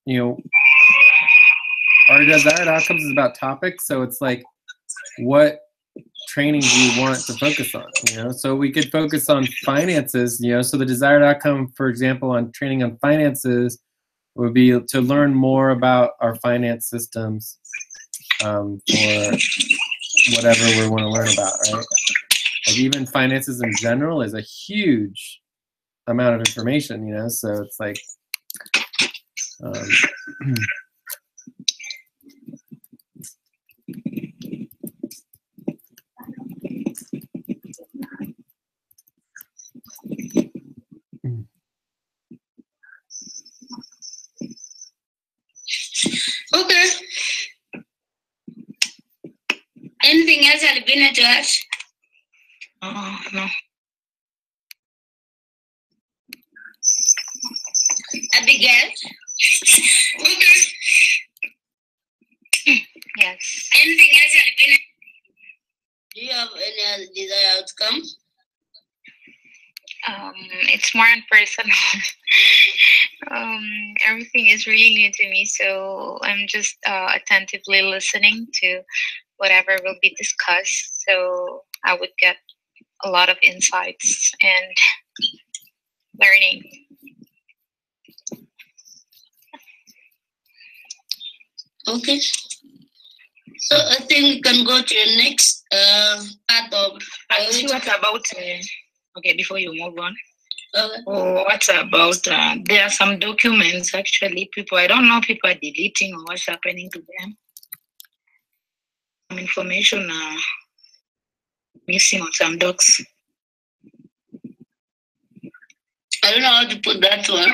you know, our desired outcomes is about topics. So it's like, what training do you want to focus on? You know, so we could focus on finances. You know, so the desired outcome, for example, on training on finances would be to learn more about our finance systems for whatever we want to learn about, right? Like even finances in general is a huge amount of information, you know, so it's like okay. Anything else, Albina, to add? No. Abigail? Okay. Yes. Anything else, Albina? Do you have any other desired outcome? It's more personal. Everything is really new to me, so I'm just attentively listening to whatever will be discussed, so I would get a lot of insights and learning. Okay. So I think we can go to the next part of. What about? Okay, before you move on. Okay. What about? There are some documents actually. I don't know, people are deleting or what's happening to them. Some information missing on some docs. I don't know how to put that one.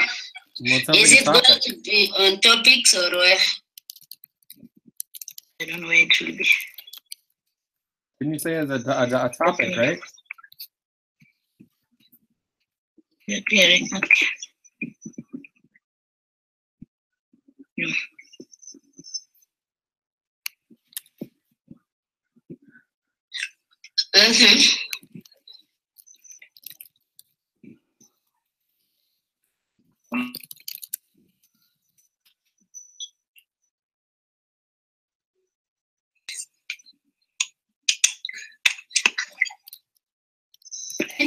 Is it going to be on topics or where? I don't know where it will be. Didn't you say as a topic, right? Okay. Yeah.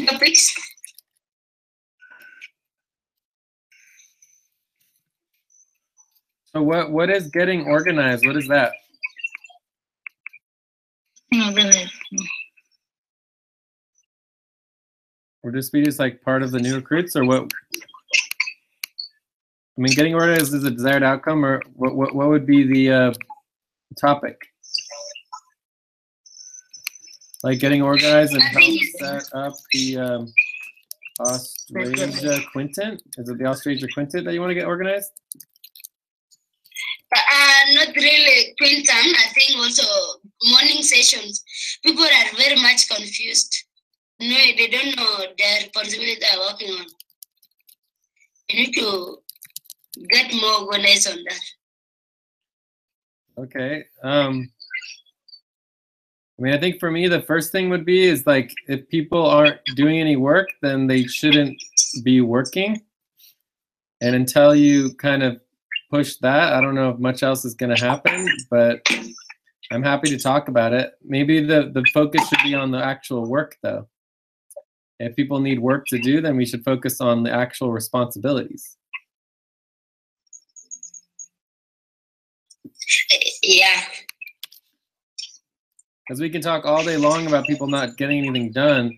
Topics. So what is getting organized? What is that? Would this be just like part of the new recruits, or what? I mean, getting organized is a desired outcome, or what would be the topic? Like getting organized and help set up the AustrAsia Quintet? Is it the AustrAsia Quintet that you want to get organized? Not really Quintet. I think also morning sessions. People are very much confused. No, they don't know their responsibility they are working on. You need to get more organized on that. Okay. I mean, I think for me, the first thing would be is like, if people aren't doing any work, then they shouldn't be working. And until you kind of push that, I don't know if much else is going to happen, but I'm happy to talk about it. Maybe the focus should be on the actual work, though. If people need work to do, then we should focus on the actual responsibilities. Yeah. Because we can talk all day long about people not getting anything done,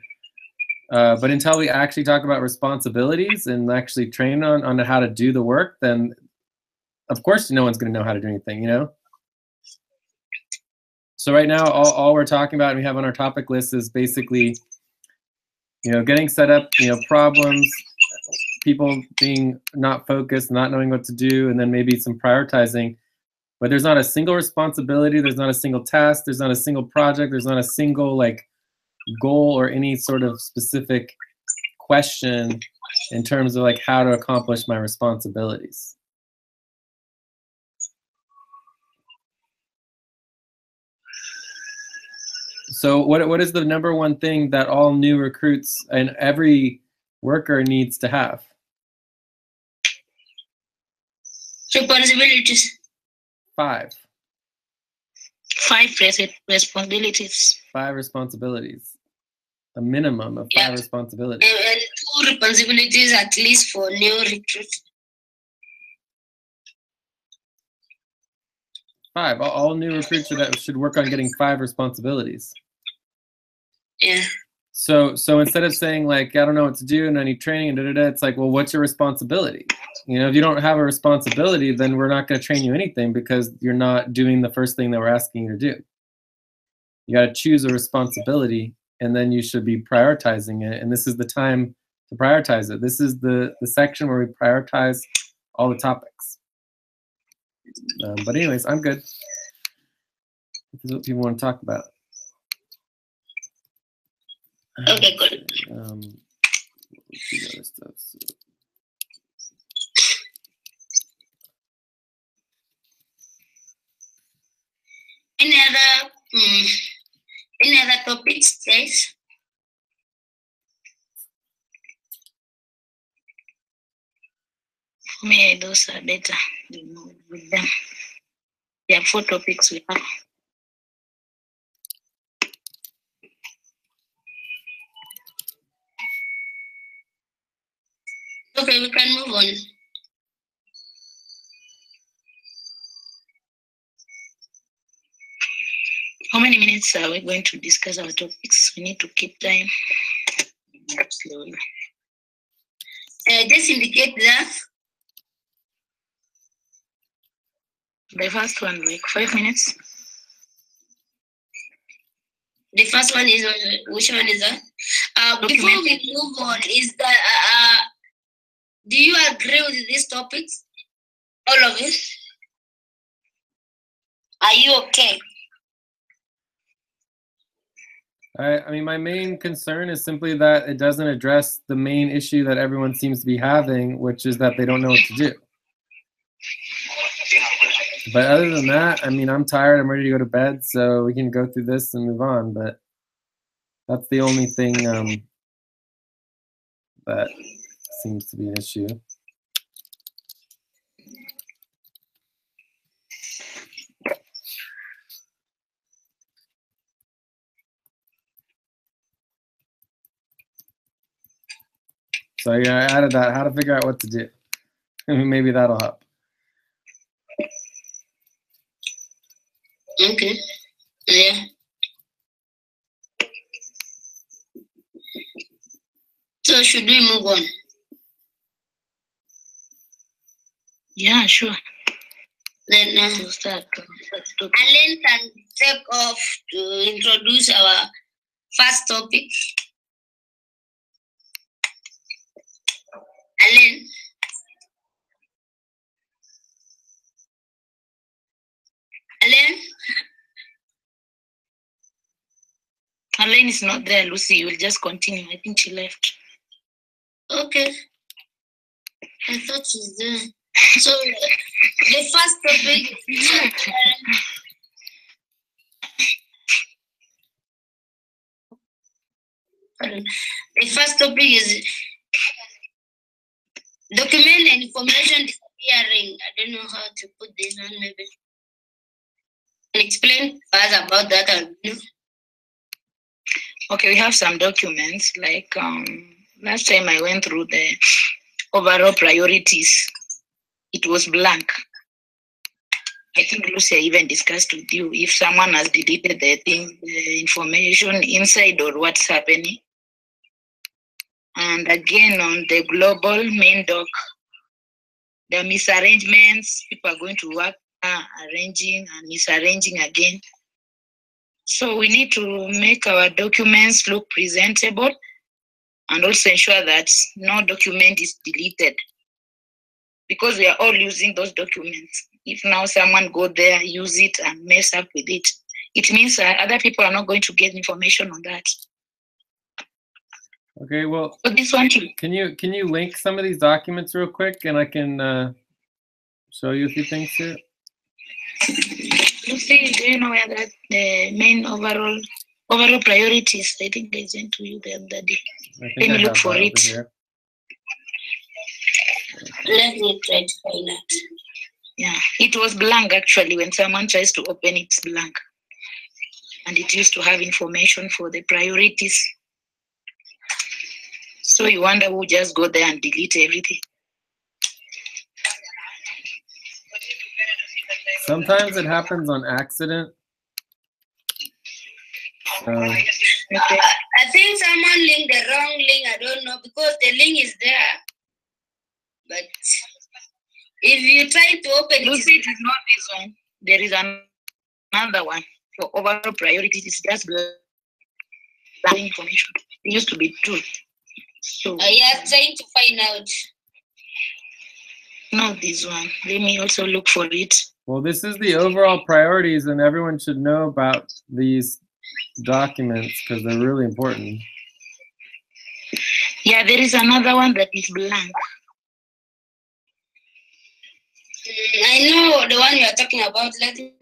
but until we actually talk about responsibilities and actually train on how to do the work, then of course no one's going to know how to do anything, you know? So right now, all we're talking about and we have on our topic list is basically, you know, getting set up, you know, problems, people being not focused, not knowing what to do, and then maybe some prioritizing. But there's not a single responsibility, there's not a single task, there's not a single project, there's not a single like goal or any sort of specific question in terms of like how to accomplish my responsibilities. So what is the number one thing that all new recruits and every worker needs to have? Responsibilities. 5. 5 responsibilities. 5 responsibilities. A minimum of 5 responsibilities. And 2 responsibilities at least for new recruits. 5. All new recruits should work on getting 5 responsibilities. Yeah. So instead of saying like, I don't know what to do and I need training and da-da-da, it's like, well, what's your responsibility? You know, if you don't have a responsibility, then we're not going to train you anything because you're not doing the first thing that we're asking you to do. You got to choose a responsibility and then you should be prioritizing it. And this is the time to prioritize it. This is the section where we prioritize all the topics. But anyways, I'm good. This is what people want to talk about. Okay, good. Let's see the other stuff. So. Any other topics, guys? For me, those are better with them. There are 4 topics we have. Okay, we can move on. How many minutes are we going to discuss our topics? We need to keep time. Slowly. Just indicate that the first one, like 5 minutes. The first one is which one is that? Before we move on, is that do you agree with these topics? All of it? Are you okay? I mean, my main concern is simply that it doesn't address the main issue that everyone seems to be having, which is that they don't know what to do. But other than that, I mean, I'm tired. I'm ready to go to bed, so we can go through this and move on. But that's the only thing that seems to be an issue. So yeah, I added that, how to figure out what to do. Maybe that'll help. Okay. Yeah. So should we move on? Yeah, sure. Then we'll start. Alan can take off to introduce our first topic. Alan. Alan? Alan is not there, Lucy. You will just continue. I think she left. Okay. I thought she's there. So the first topic is document and information disappearing. I don't know how to put this on maybe. Explain us about that. Okay, we have some documents like last time I went through the overall priorities. It was blank. I think Lucia even discussed with you if someone has deleted the information inside or what's happening. And again, on the global main doc, the misarrangements, people are going to work arranging and misarranging again. So we need to make our documents look presentable and also ensure that no document is deleted, because we are all using those documents. If now someone go there, use it and mess up with it, it means that other people are not going to get information on that. Okay, well, so this one too. Can you link some of these documents real quick, and I can show you a few things here? Lucy, do you know where that the main overall priorities? I think they sent to you the other day. Let me look for it. Let me try to find that. Yeah, it was blank actually. When someone tries to open, it's blank. And it used to have information for the priorities. So you wonder who just go there and delete everything. Sometimes it happens on accident. I think someone linked the wrong link. I don't know, because the link is there. But if you try to open it, Lucy, it is not this one. There is another one for overall priorities. It's just blank information. It used to be two. So I am trying to find out. Not this one. Let me also look for it. Well, this is the overall priorities, and everyone should know about these documents because they're really important. Yeah, there is another one that is blank. I know the one you are talking about.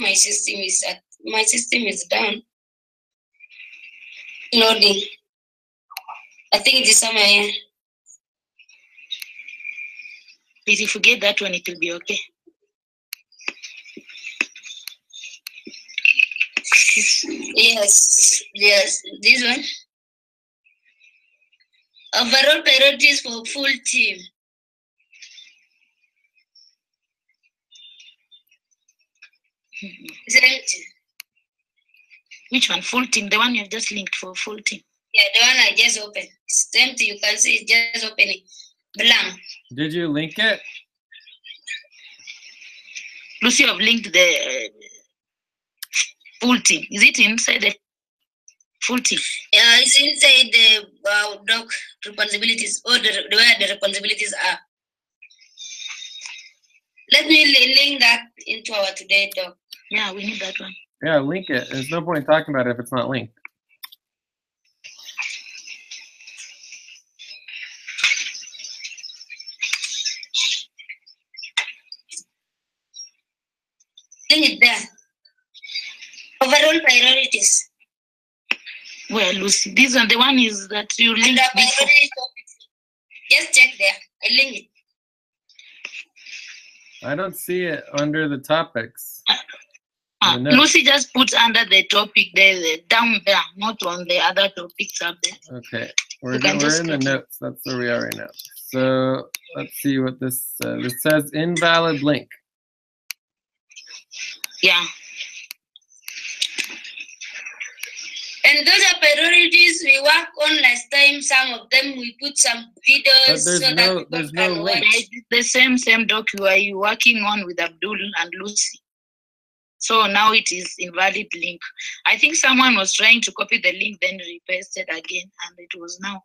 My system is down. Loading. I think it is somewhere here. Please, if you get that one, it will be okay. Yes, this one. Overall priorities for full team. Is it empty? Which one? Full team. The one you have just linked for full team. Yeah, the one I just opened. It's empty. You can see it's just opening. Blank. Did you link it? Lucy, I've linked the full team. Is it inside the full team? Yeah, it's inside the doc responsibilities, or where the responsibilities are. Let me link that into our today doc. Yeah, we need that one. Yeah, link it. There's no point in talking about it if it's not linked. Link it there. Overall priorities. Where, Lucy? This one, the one is that you linked before. Just check there. I link it. I don't see it under the topics. Lucy just puts under the topic there, down there, not on the other topics up there. Okay, we're in the notes. That's where we are right now. So let's see what this says. It says invalid link. Yeah. And those are priorities we work on last time. Some of them we put some videos. But there's no link. The same doc you are working on with Abdul and Lucy. So now it is invalid link. I think someone was trying to copy the link, then repasted again, and it was now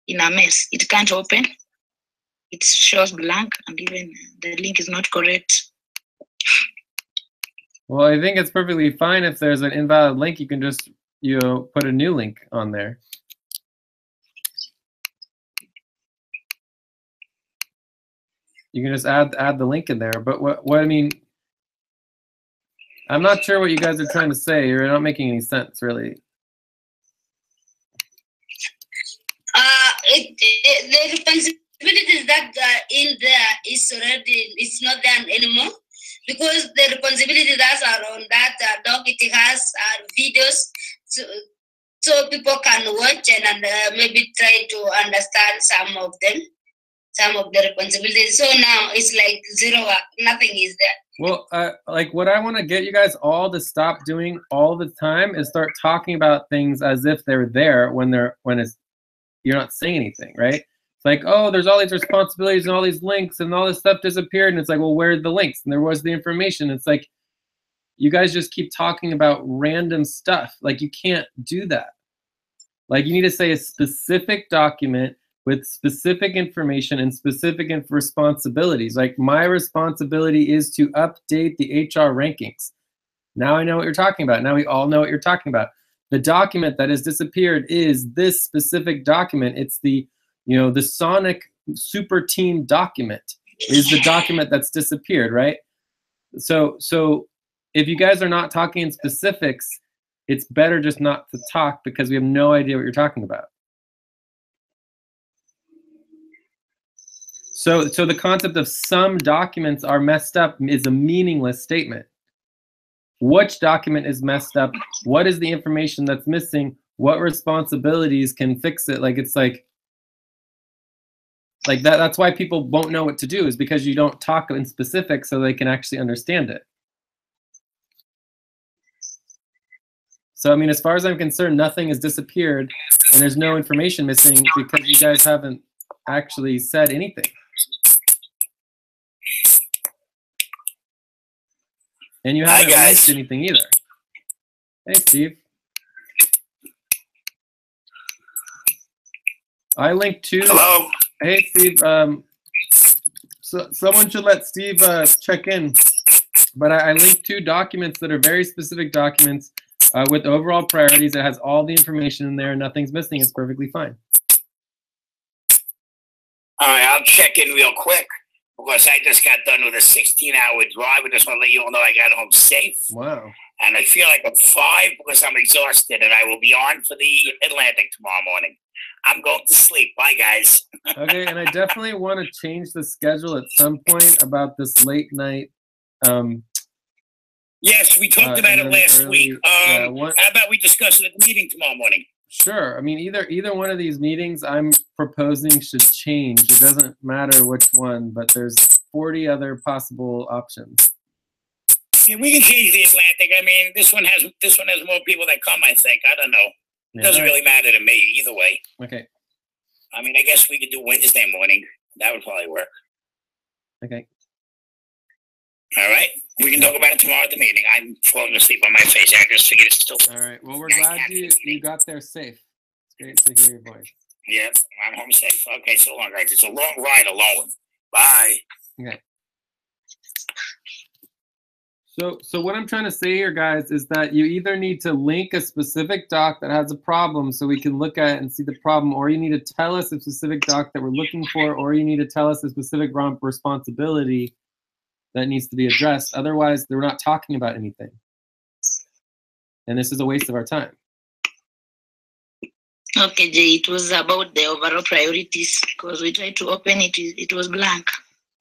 in a mess. It can't open. It shows blank, and even the link is not correct. Well, I think it's perfectly fine if there's an invalid link. You can just put a new link on there. You can just add the link in there. But what I mean, I'm not sure what you guys are trying to say. You're not making any sense, really. The responsibilities that are in there it's not there anymore, because the responsibilities that are on that doc, it has videos, so people can watch and maybe try to understand some of the responsibilities. So now it's like zero work, nothing is there. Well, like what I want to get you guys all to stop doing all the time is start talking about things as if they're there when you're not saying anything, right? It's like, oh, there's all these responsibilities and all these links and all this stuff disappeared, and it's like, well, where are the links? And there was the information. It's like, you guys just keep talking about random stuff. Like, you can't do that. Like, you need to say a specific document with specific information and specific responsibilities. Like, my responsibility is to update the HR rankings. Now I know what you're talking about. Now we all know what you're talking about. The document that has disappeared is this specific document. It's the Sonic Super Team document is the document that's disappeared, right? So if you guys are not talking in specifics, it's better just not to talk because we have no idea what you're talking about. So the concept of some documents are messed up is a meaningless statement. Which document is messed up? What is the information that's missing? What responsibilities can fix it? Like, it's like that. That's why people won't know what to do, is because you don't talk in specific so they can actually understand it. So, I mean, as far as I'm concerned, nothing has disappeared and there's no information missing because you guys haven't actually said anything. And you haven't linked anything either. Hey, Steve. I linked two. Hello. Hey, Steve. So someone should let Steve check in. But I linked two documents that are very specific documents with overall priorities. It has all the information in there. Nothing's missing. It's perfectly fine. All right, I'll check in real quick because I just got done with a 16-hour drive. I just want to let you all know I got home safe. Wow. And I feel like I'm 5 because I'm exhausted, and I will be on for the Atlantic tomorrow morning. I'm going to sleep. Bye, guys. Okay, and I definitely want to change the schedule at some point about this late night. Yes, we talked about it last week. How about we discuss it at the meeting tomorrow morning? Sure. I mean, either one of these meetings I'm proposing should change. It doesn't matter which one, but there's 40 other possible options. Yeah, we can change the Atlantic. I mean, this one has more people that come, I think. I don't know. It doesn't really matter to me either way. Okay. I mean, I guess we could do Wednesday morning. That would probably work. Okay. All right. We can talk about it tomorrow at the meeting. I'm falling asleep on my face. I just figured it's still. All right. Well, we're glad you got there safe. It's great to hear your voice. Yep, I'm home safe. Okay, so long, guys. It's a long ride alone. Bye. Okay. So what I'm trying to say here, guys, is that you either need to link a specific doc that has a problem so we can look at it and see the problem, or you need to tell us a specific doc that we're looking for, or you need to tell us a specific responsibility that needs to be addressed. Otherwise, we're not talking about anything. And this is a waste of our time. Okay, Jay, it was about the overall priorities because we tried to open it, it was blank.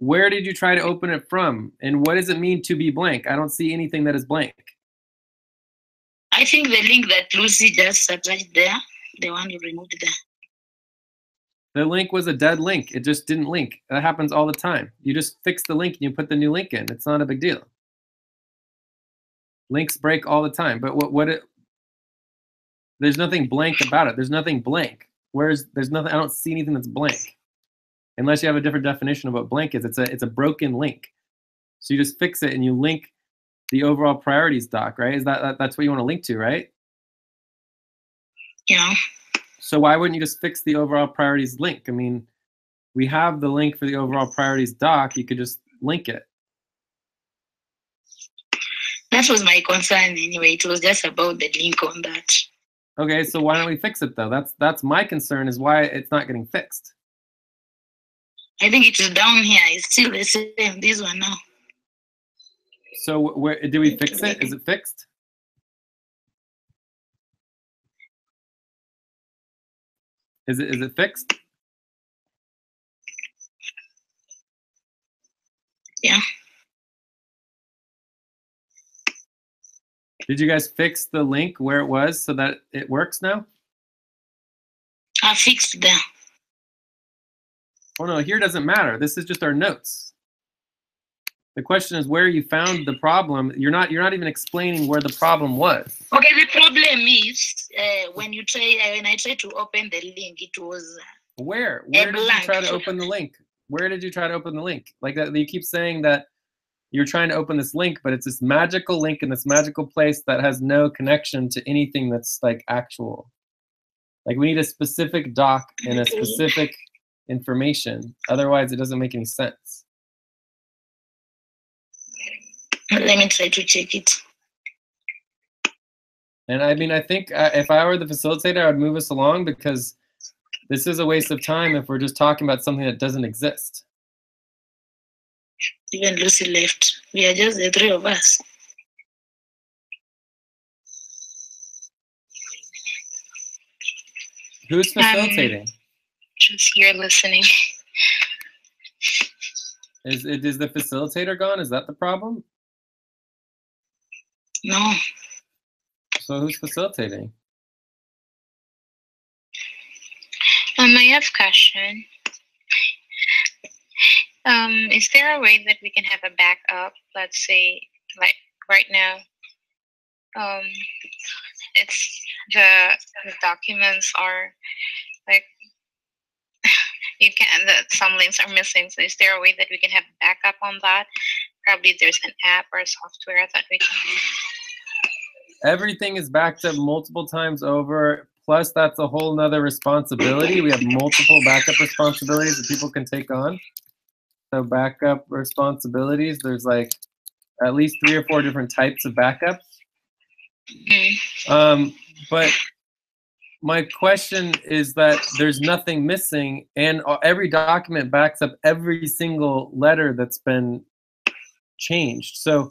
Where did you try to open it from? And what does it mean to be blank? I don't see anything that is blank. I think the link that Lucy just attached there, the one you removed there. The link was a dead link. It just didn't link. That happens all the time. You just fix the link and you put the new link in. It's not a big deal. Links break all the time. But there's nothing blank about it. There's nothing blank. There's nothing. I don't see anything that's blank. Unless you have a different definition of what blank is. It's a broken link. So you just fix it and you link the overall priorities doc, right? That's what you want to link to, right? Yeah. So why wouldn't you just fix the overall priorities link? I mean, we have the link for the overall priorities doc. You could just link it. That was my concern anyway. It was just about the link on that. Okay, so why don't we fix it though? That's my concern, is why it's not getting fixed. I think it is down here. It's still the same. This one now. So where did we fix it? Is it fixed? Is it fixed? Yeah. Did you guys fix the link where it was so that it works now? I fixed that. Oh no, here doesn't matter. This is just our notes. The question is where you found the problem. You're not even explaining where the problem was. Okay, the problem is when I tried to open the link, it was Where did you try to open the link? Where did you try to open the link? Like that, you keep saying that you're trying to open this link, but it's this magical link in this magical place that has no connection to anything that's like actual. Like we need a specific doc and a specific information. Otherwise, it doesn't make any sense. Let me try to check it. And I mean, I think if I were the facilitator, I would move us along because this is a waste of time if we're just talking about something that doesn't exist. Even Lucy left. We are just the three of us. Who's facilitating? Just here listening. Is the facilitator gone? Is that the problem? No. So who's facilitating? I have a question. Is there a way that we can have a backup? Let's say, like right now, it's the documents are like you can that some links are missing. So is there a way that we can have backup on that? Probably there's an app or software that we can use. Everything is backed up multiple times over. Plus, that's a whole nother responsibility. We have multiple backup responsibilities that people can take on. So backup responsibilities, there's like at least 3 or 4 different types of backups. But my question is that there's nothing missing, and every document backs up every single letter that's been changed. So,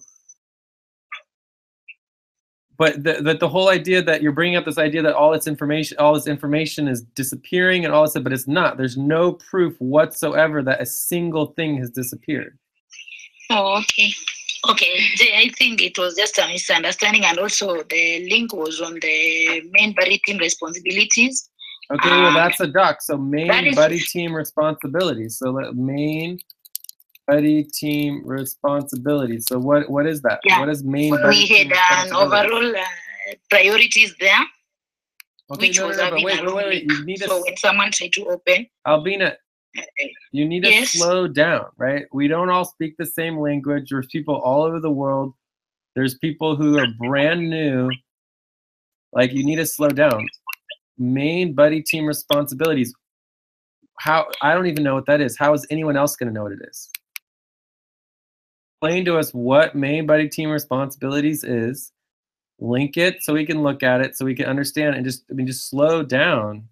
but the whole idea that you're bringing up this idea that all this information is disappearing and all this, but it's not. There's no proof whatsoever that a single thing has disappeared. Oh, okay. Okay, I think it was just a misunderstanding, and also the link was on the main buddy team responsibilities. Okay, well that's a doc. So main buddy team responsibilities. So main buddy team responsibilities. So what is that? Yeah. What is main buddy We team had an overall priorities there, Okay, which no, was no, but having a long wait. link. You need to, So when someone tried to open, Albina, you need to Yes. slow down, right? We don't all speak the same language. There's people all over the world. There's people who are brand new. Like, you need to slow down. Main buddy team responsibilities. How? I don't even know what that is. How is anyone else going to know what it is? Explain to us what main buddy team responsibilities is. Link it so we can look at it, so we can understand, and just slow down.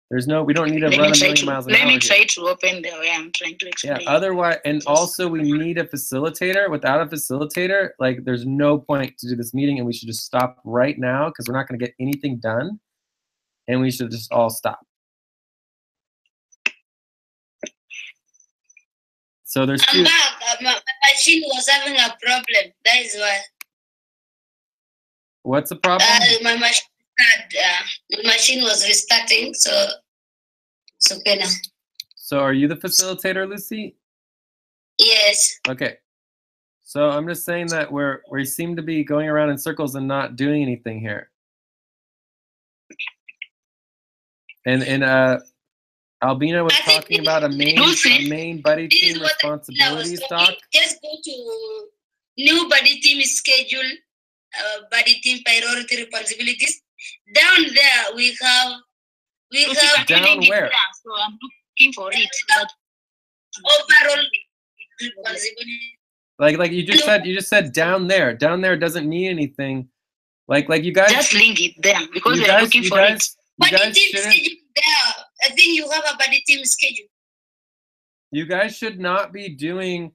We don't need to run a million miles an hour. Let me here. try to open the way I'm trying to explain. Yeah, otherwise, and also we need a facilitator. Without a facilitator, like, there's no point to do this meeting, and we should just stop right now because we're not going to get anything done, and we should just all stop. So there's I'm back. My machine was having a problem. That is why. What's the problem? My machine was restarting, so it's okay now. So are you the facilitator, Lucy? Yes. Okay. So I'm just saying that we seem to be going around in circles and not doing anything here. And Albina was talking about a main buddy team responsibilities doc. Just go to new buddy team schedule, buddy team priority responsibilities. Down there we have Down where? So I'm looking for it. overall responsibility. Like you just said down there. Down there doesn't mean anything. Like you guys Just link it there because you we're looking for it. Buddy team schedule there. I think you have a buddy team schedule. You guys should not be doing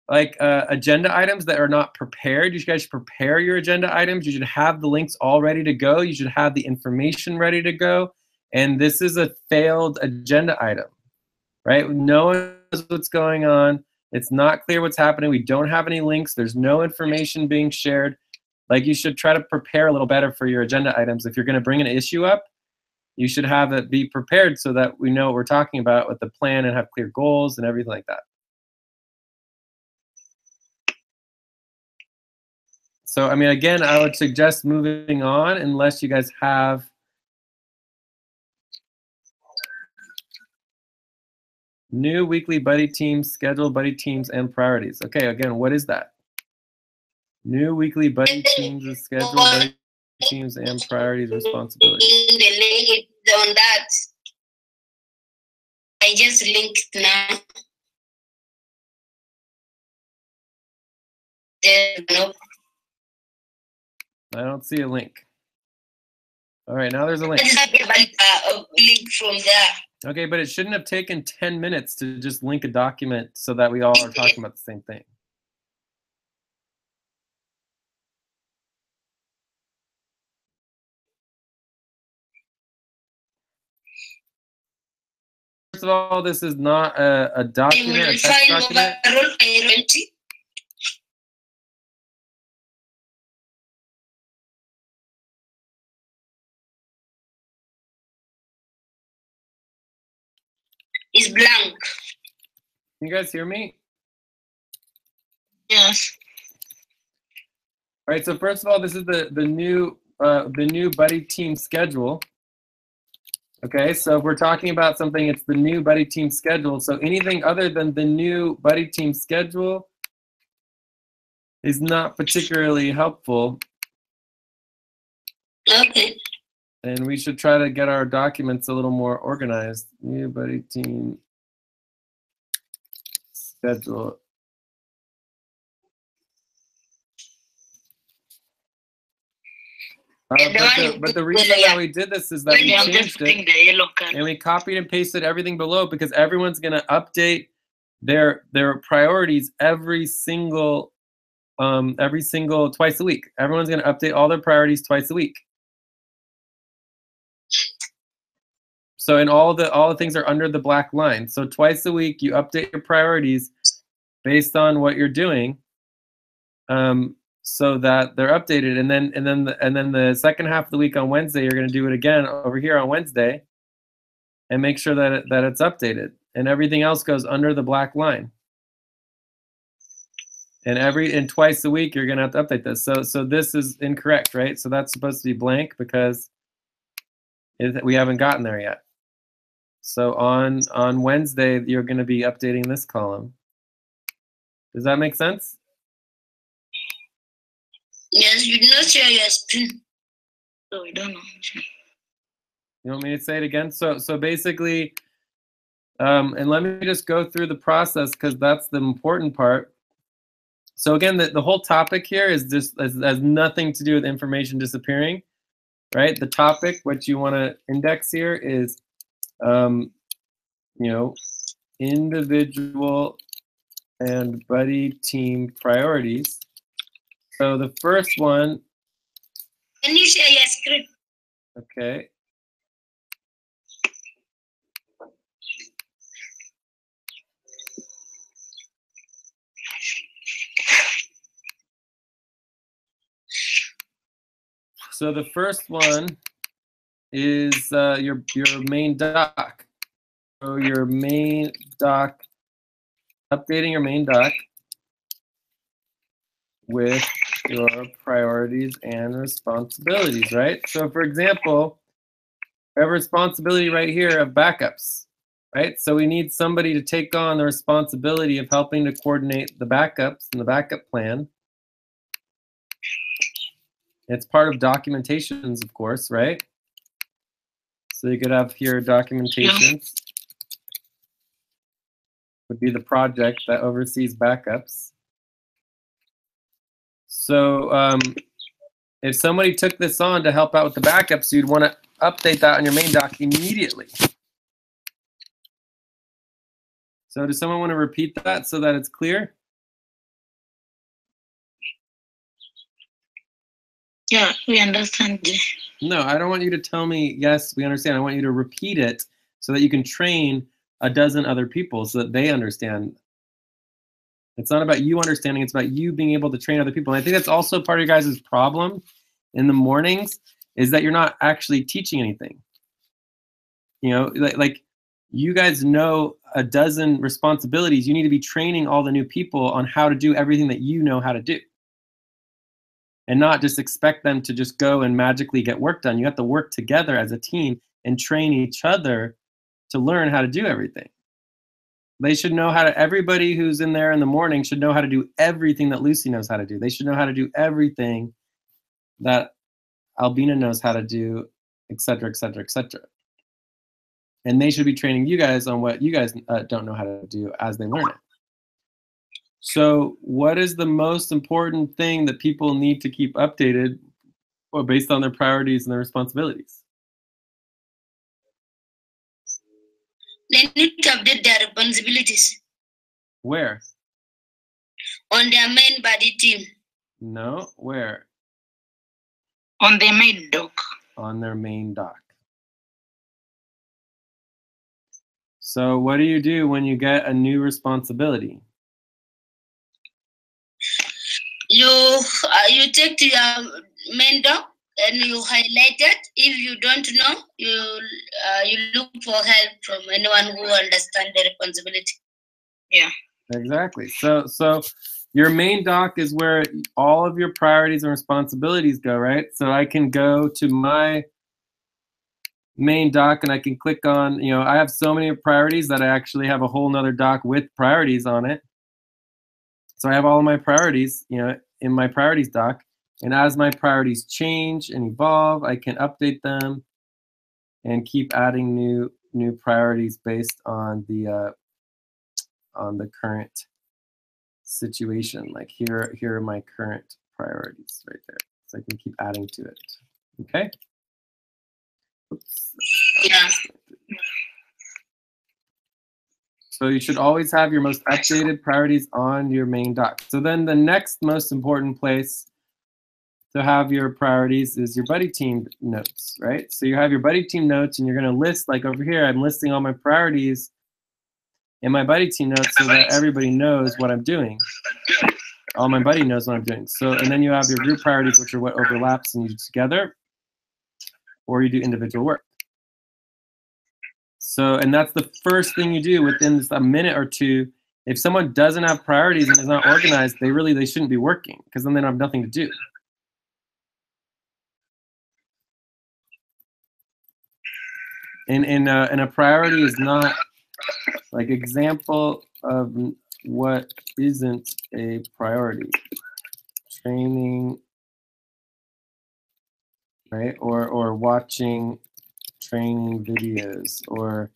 like agenda items that are not prepared. You guys should prepare your agenda items. You should have the links all ready to go. You should have the information ready to go. And this is a failed agenda item, right? No one knows what's going on. It's not clear what's happening. We don't have any links. There's no information being shared. Like, you should try to prepare a little better for your agenda items. If you're going to bring an issue up, you should have it be prepared so that we know what we're talking about with the plan and have clear goals and everything like that. So, I mean, again, I would suggest moving on unless you guys have new weekly buddy teams, scheduled buddy teams, and priorities. Okay, again, what is that? New weekly buddy teams, scheduled buddy teams, and priorities, responsibilities. The link on that. I just linked now. I don't see a link. All right, now there's a link. I just have a link from there. Okay, but it shouldn't have taken 10 minutes to just link a document so that we all are talking about the same thing. of all, this is not a They document, will a text find document. overall priority. Is blank. Can you guys hear me? Yes. All right, so first of all, this is the new buddy team schedule. Okay, so if we're talking about something, it's the new buddy team schedule. So anything other than the new buddy team schedule is not particularly helpful. Okay. And we should try to get our documents a little more organized. New buddy team schedule. But the reason that we did this is that we I'm just changed putting it the yellow color. and we copied and pasted everything below because everyone's going to update their priorities every single twice a week. Everyone's going to update all their priorities twice a week. So and all the things are under the black line. So twice a week you update your priorities based on what you're doing. So that they're updated, and then the second half of the week on Wednesday, you're going to do it again over here on Wednesday, and make sure that it's updated, and everything else goes under the black line. And twice a week, you're going to have to update this. So this is incorrect, right? So that's supposed to be blank because we haven't gotten there yet. So on Wednesday, you're going to be updating this column. Does that make sense? Yes, you did not share your screen. So we don't know. You want me to say it again? So basically, and let me just go through the process because that's the important part. So again, the whole topic here is just has nothing to do with information disappearing, right? The topic, what you want to index here is, individual and buddy team priorities. So the first one. Can you share your screen? Okay. So the first one is your main doc. So your main doc, updating your main doc with your priorities and responsibilities, right? So for example, we have a responsibility right here of backups, right? So we need somebody to take on the responsibility of helping to coordinate the backups and the backup plan. It's part of documentations, of course, right? So you could have here documentations. Would be the project that oversees backups. So if somebody took this on to help out with the backups, you'd want to update that on your main doc immediately. So does someone want to repeat that so that it's clear? Yeah, we understand. No, I don't want you to tell me, yes, we understand. I want you to repeat it so that you can train a dozen other people so that they understand. It's not about you understanding, it's about you being able to train other people. And I think that's also part of your guys' problem in the mornings is that you're not actually teaching anything. Like you guys know a dozen responsibilities. You need to be training all the new people on how to do everything that you know how to do. And not just expect them to just go and magically get work done. You have to work together as a team and train each other to learn how to do everything. They should know how to, everybody who's in there in the morning should know how to do everything that Lucy knows how to do. They should know how to do everything that Albina knows how to do, et cetera, et cetera, et cetera. And they should be training you guys on what you guys don't know how to do as they learn it. So what is the most important thing that people need to keep updated or based on their priorities and their responsibilities? They need to update their responsibilities Where? on their main body team. No, where? On the main doc. On their main doc. So what do you do when you get a new responsibility? You take to your main doc and you highlight it. If you don't know, you look for help from anyone who understands the responsibility. Yeah. Exactly. So your main doc is where all of your priorities and responsibilities go, right? So I can go to my main doc and I can click on, I have so many priorities that I actually have a whole nother doc with priorities on it. So I have all of my priorities, in my priorities doc. And as my priorities change and evolve, I can update them and keep adding new priorities based on the current situation. Like here are my current priorities right there. So I can keep adding to it. Okay. Oops. Yeah. So you should always have your most updated priorities on your main doc. So then the next most important place to have your priorities is your buddy team notes, right? So you have your buddy team notes and you're going to list, like over here, I'm listing all my priorities in my buddy team notes so that everybody knows what I'm doing. All my buddy knows what I'm doing. So, and then you have your group priorities, which are what overlaps and you do together, or you do individual work. So, and that's the first thing you do within a minute or two. If someone doesn't have priorities and is not organized, they shouldn't be working because then they don't have nothing to do. And a priority is not like example of what isn't a priority. Training, right? Or watching training videos, or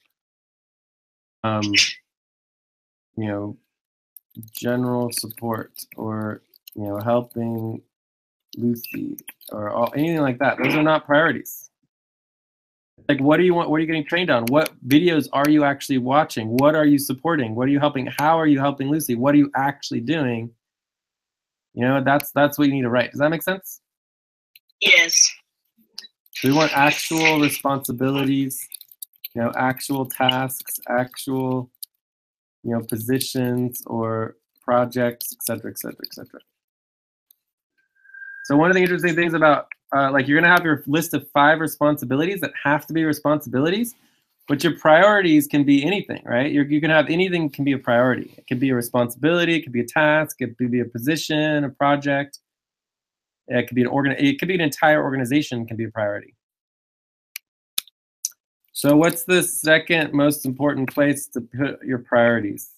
general support, or helping Lucy, or anything like that. Those are not priorities. Like, what do you want? What are you getting trained on? What videos are you actually watching? What are you supporting? What are you helping? How are you helping Lucy? What are you actually doing? That's what you need to write. Does that make sense? Yes. We want actual responsibilities, actual tasks, actual, positions or projects, et cetera, et cetera, et cetera. So one of the interesting things about, like, you're going to have your list of 5 responsibilities that have to be responsibilities, but your priorities can be anything, right? You can have anything can be a priority. It could be a responsibility, it could be a task, it could be a position, a project. It could be an entire organization can be a priority. So what's the second most important place to put your priorities?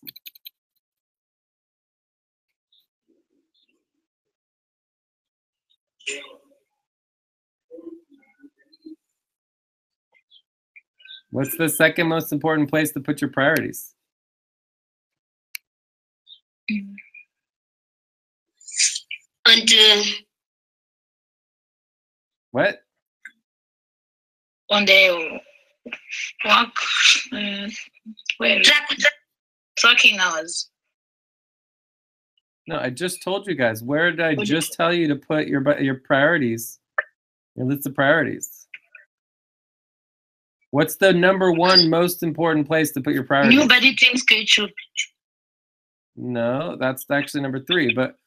What's the second most important place to put your priorities? What? On the work, tracking hours. No, I just told you guys. Where did I just tell you to put your priorities? Your list of priorities. What's the number 1 most important place to put your priorities? New buddy team schedule. No, that's actually number 3. But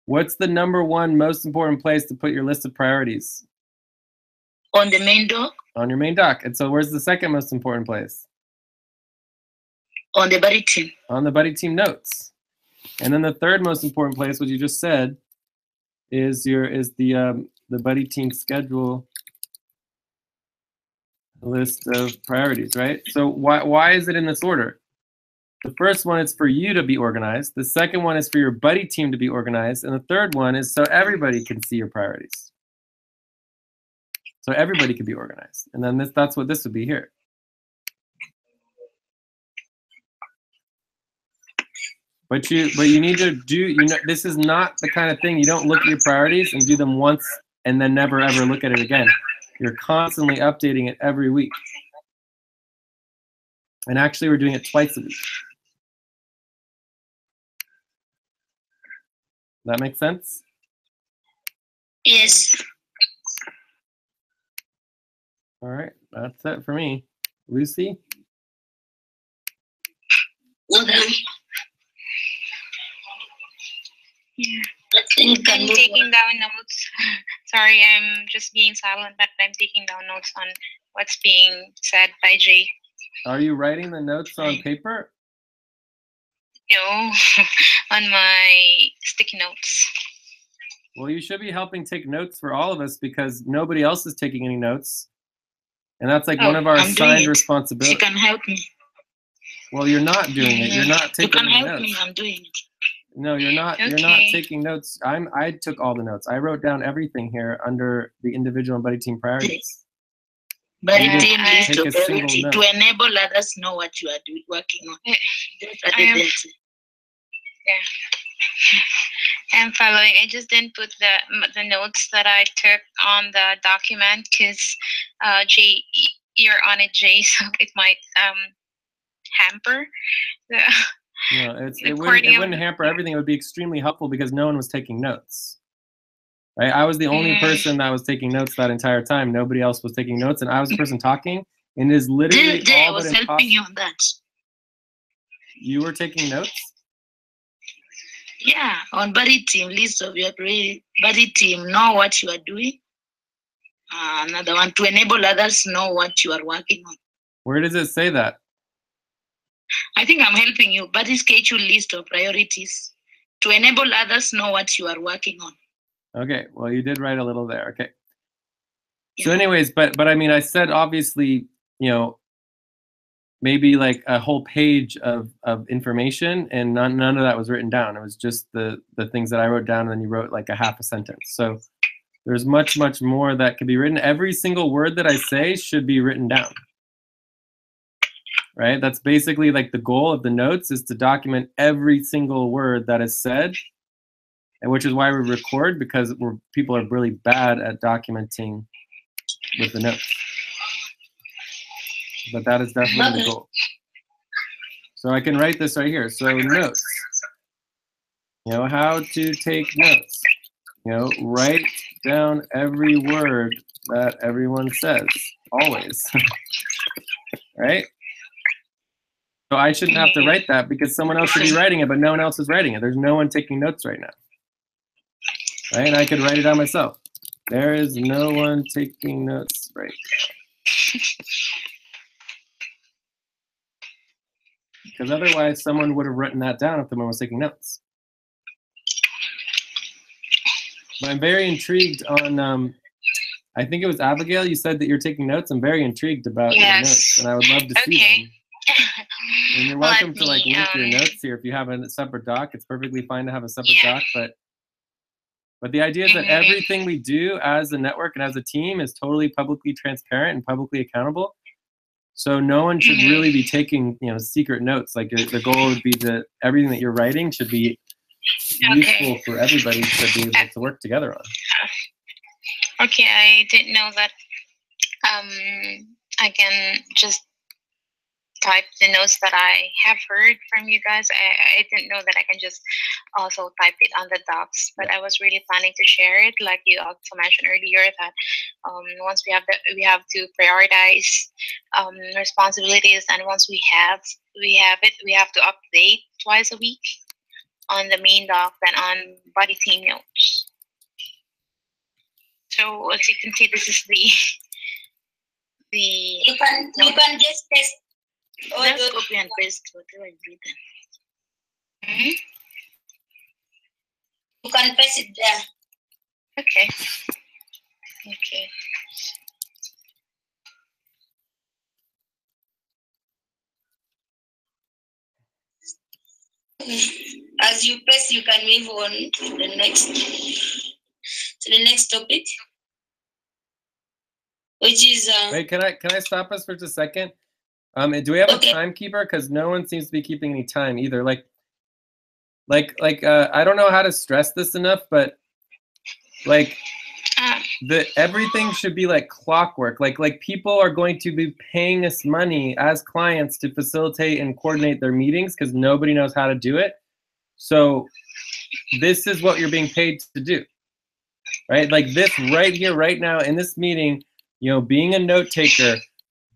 what's the number 1 most important place to put your list of priorities? On the main doc. On your main doc. And so where's the second most important place? On the buddy team. On the buddy team notes. And then the third most important place, what you just said, is the buddy team schedule list of priorities, right? So why is it in this order? The first one is for you to be organized. The second one is for your buddy team to be organized. And the third one is so everybody can see your priorities. So everybody can be organized. And then that's what this would be here. But you need to do, this is not the kind of thing, you don't look at your priorities and do them once and then never ever look at it again. You're constantly updating it every week. And actually we're doing it twice a week. That make sense? Yes. All right, that's it for me. Lucy? Okay. Yeah. I think we can I'm move taking on. down notes. Sorry, I'm just being silent, but I'm taking down notes on what's being said by Jay. Are you writing the notes on paper? No, on my sticky notes. Well, you should be helping take notes for all of us because nobody else is taking any notes. And that's like one of our I'm doing assigned it. She responsibilities. can help me. Well, you're not doing it. You're not You taking can any help notes. me. I'm doing it. No, you're not. You're not Okay. taking notes. I took all the notes. I wrote down everything here under the individual and buddy team priorities. But You it didn't leads take to a single priority note. to enable others know what you are doing, working on. Yeah. Just I am- added them. I'm following. I just didn't put the notes that I took on the document because Jay, you're on it, Jay, so it might hamper the. No, it Recording wouldn't of- hamper everything. It would be extremely helpful because no one was taking notes. Right? I was the only Mm. person that was taking notes that entire time. Nobody else was taking notes, and I was the person talking. And it is literally Jay all was but helping impossible. you on that. You were taking notes? Yeah, on buddy team, list of your buddy team, know what you are doing. Another one, to enable others know what you are working on. Where does it say that? I think I'm helping you. Buddy schedule list of priorities. To enable others know what you are working on. Okay, well, you did write a little there. Okay. So Yeah. anyways, but I mean, I said obviously, maybe like a whole page of information, and none of that was written down. It was just the things that I wrote down, and then you wrote like a half a sentence. So there's much more that could be written. Every single word that I say should be written down. Right? That's basically like the goal of the notes, is to document every single word that is said, and which is why we record, because people are really bad at documenting with the notes. But that is definitely the goal. So I can write this right here. So notes. How to take notes. Write down every word that everyone says, always. Right? So I shouldn't have to write that because someone else should be writing it, but no one else is writing it. There's no one taking notes right now. Right? And I could write it down myself. There is no one taking notes right now. Because otherwise someone would have written that down if someone was taking notes. But I'm very intrigued on, I think it was Abigail, you said that you're taking notes. I'm very intrigued about your notes, and I would love to see them. And you're welcome to like link your notes here if you have a separate doc. It's perfectly fine to have a separate doc, but the idea is that everything we do as a network and as a team is totally publicly transparent and publicly accountable. So no one should really be taking, secret notes. Like the goal would be that everything that you're writing should be useful for everybody to be able to work together on. Okay, I didn't know that. I can just type the notes that I have heard from you guys. I didn't know that I can just also type it on the docs, but I was really planning to share it, like you also mentioned earlier, that once we have to prioritize responsibilities, and once we have it, we have to update twice a week on the main doc and on body team notes. So as you can see, this is the You can just test. Just copy and paste whatever is written. You can paste it there. Okay. As you press, you can move on to the next topic, which is. Wait, can I stop us for just a second? Do we have a timekeeper? Because no one seems to be keeping any time either. Like I don't know how to stress this enough, but like everything should be like clockwork. Like people are going to be paying us money as clients to facilitate and coordinate their meetings because nobody knows how to do it. So this is what you're being paid to do, right? Like this right here, right now in this meeting, being a note taker,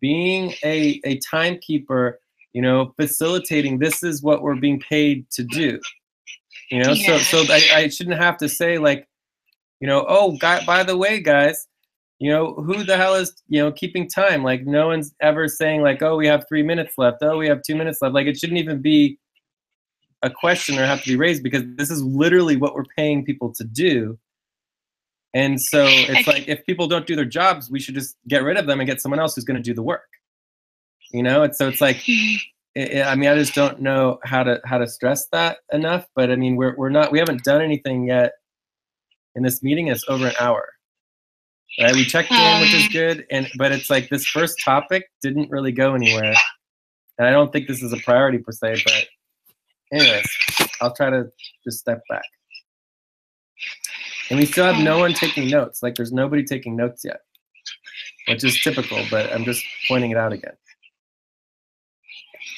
being a timekeeper, you know, facilitating, this is what we're being paid to do. You know, Yeah. so I shouldn't have to say like, you know, oh, by the way, guys, you know, who the hell is, you know, keeping time? Like no one's ever saying like, oh, we have 3 minutes left. Oh, we have 2 minutes left. Like it shouldn't even be a question or have to be raised because this is literally what we're paying people to do. And so it's like, if people don't do their jobs, we should just get rid of them and get someone else who's going to do the work. You know, and so it's like, I mean, I just don't know how to stress that enough. But I mean, we haven't done anything yet in this meeting. It's over an hour, right? We checked in, which is good, but it's like this first topic didn't really go anywhere, and I don't think this is a priority per se. But anyways, I'll try to just step back. And we still have no one taking notes. Like there's nobody taking notes yet, which is typical. But I'm just pointing it out again.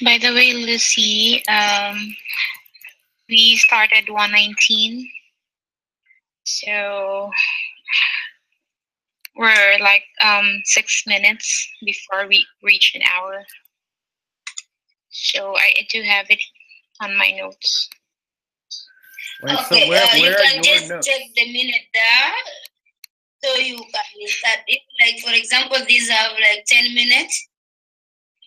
By the way, Lucy, we started 1:19, so we're like 6 minutes before we reach an hour. So I do have it on my notes. Wait, Okay, so where you are can your just notes? check the minute there, so you can start. If, like, for example, these have like 10 minutes,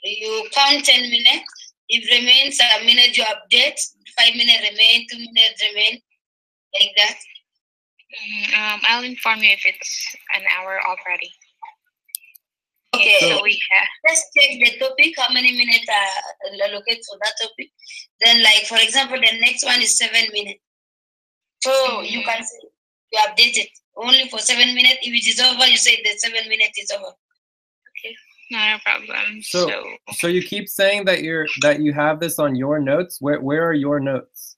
you count 10 minutes. If remains a minute, you update. 5 minutes remain, 2 minutes remain, like that. I'll inform you if it's an hour already. Okay, So we have. let's check the topic, how many minutes are allocated for that topic. Then, like, for example, the next one is 7 minutes. So you can say you update it only for 7 minutes. If it is over, you say the 7 minutes is over. Okay, not a problem. So you keep saying that you have this on your notes. Where are your notes?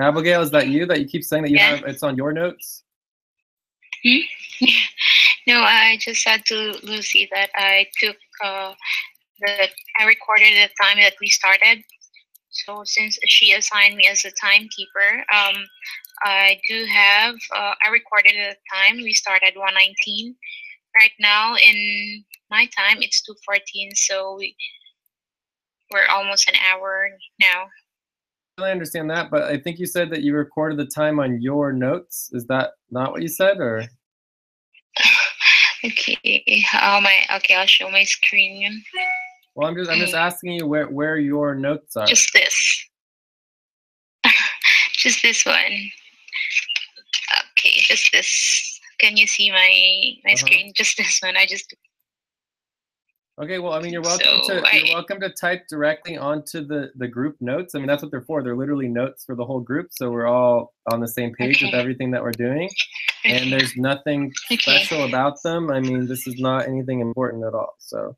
Abigail, is that you keep saying that you have it's on your notes? No, I just said to Lucy that I took I recorded the time that we started. So since she assigned me as a timekeeper, I do have I recorded the time. We started 1:19. Right now in my time it's 2:14. So we're almost an hour now. I understand that, but I think you said that you recorded the time on your notes. Is that not what you said, or? Okay. I'll show my screen. Well, I'm just asking you where your notes are. Just this. Just this one. Okay, just this. Can you see my screen? Just this one. I just. Okay, well, I mean, you're welcome to type directly onto the group notes. I mean, that's what they're for. They're literally notes for the whole group, so we're all on the same page with everything that we're doing. And there's nothing special about them. I mean, this is not anything important at all. So,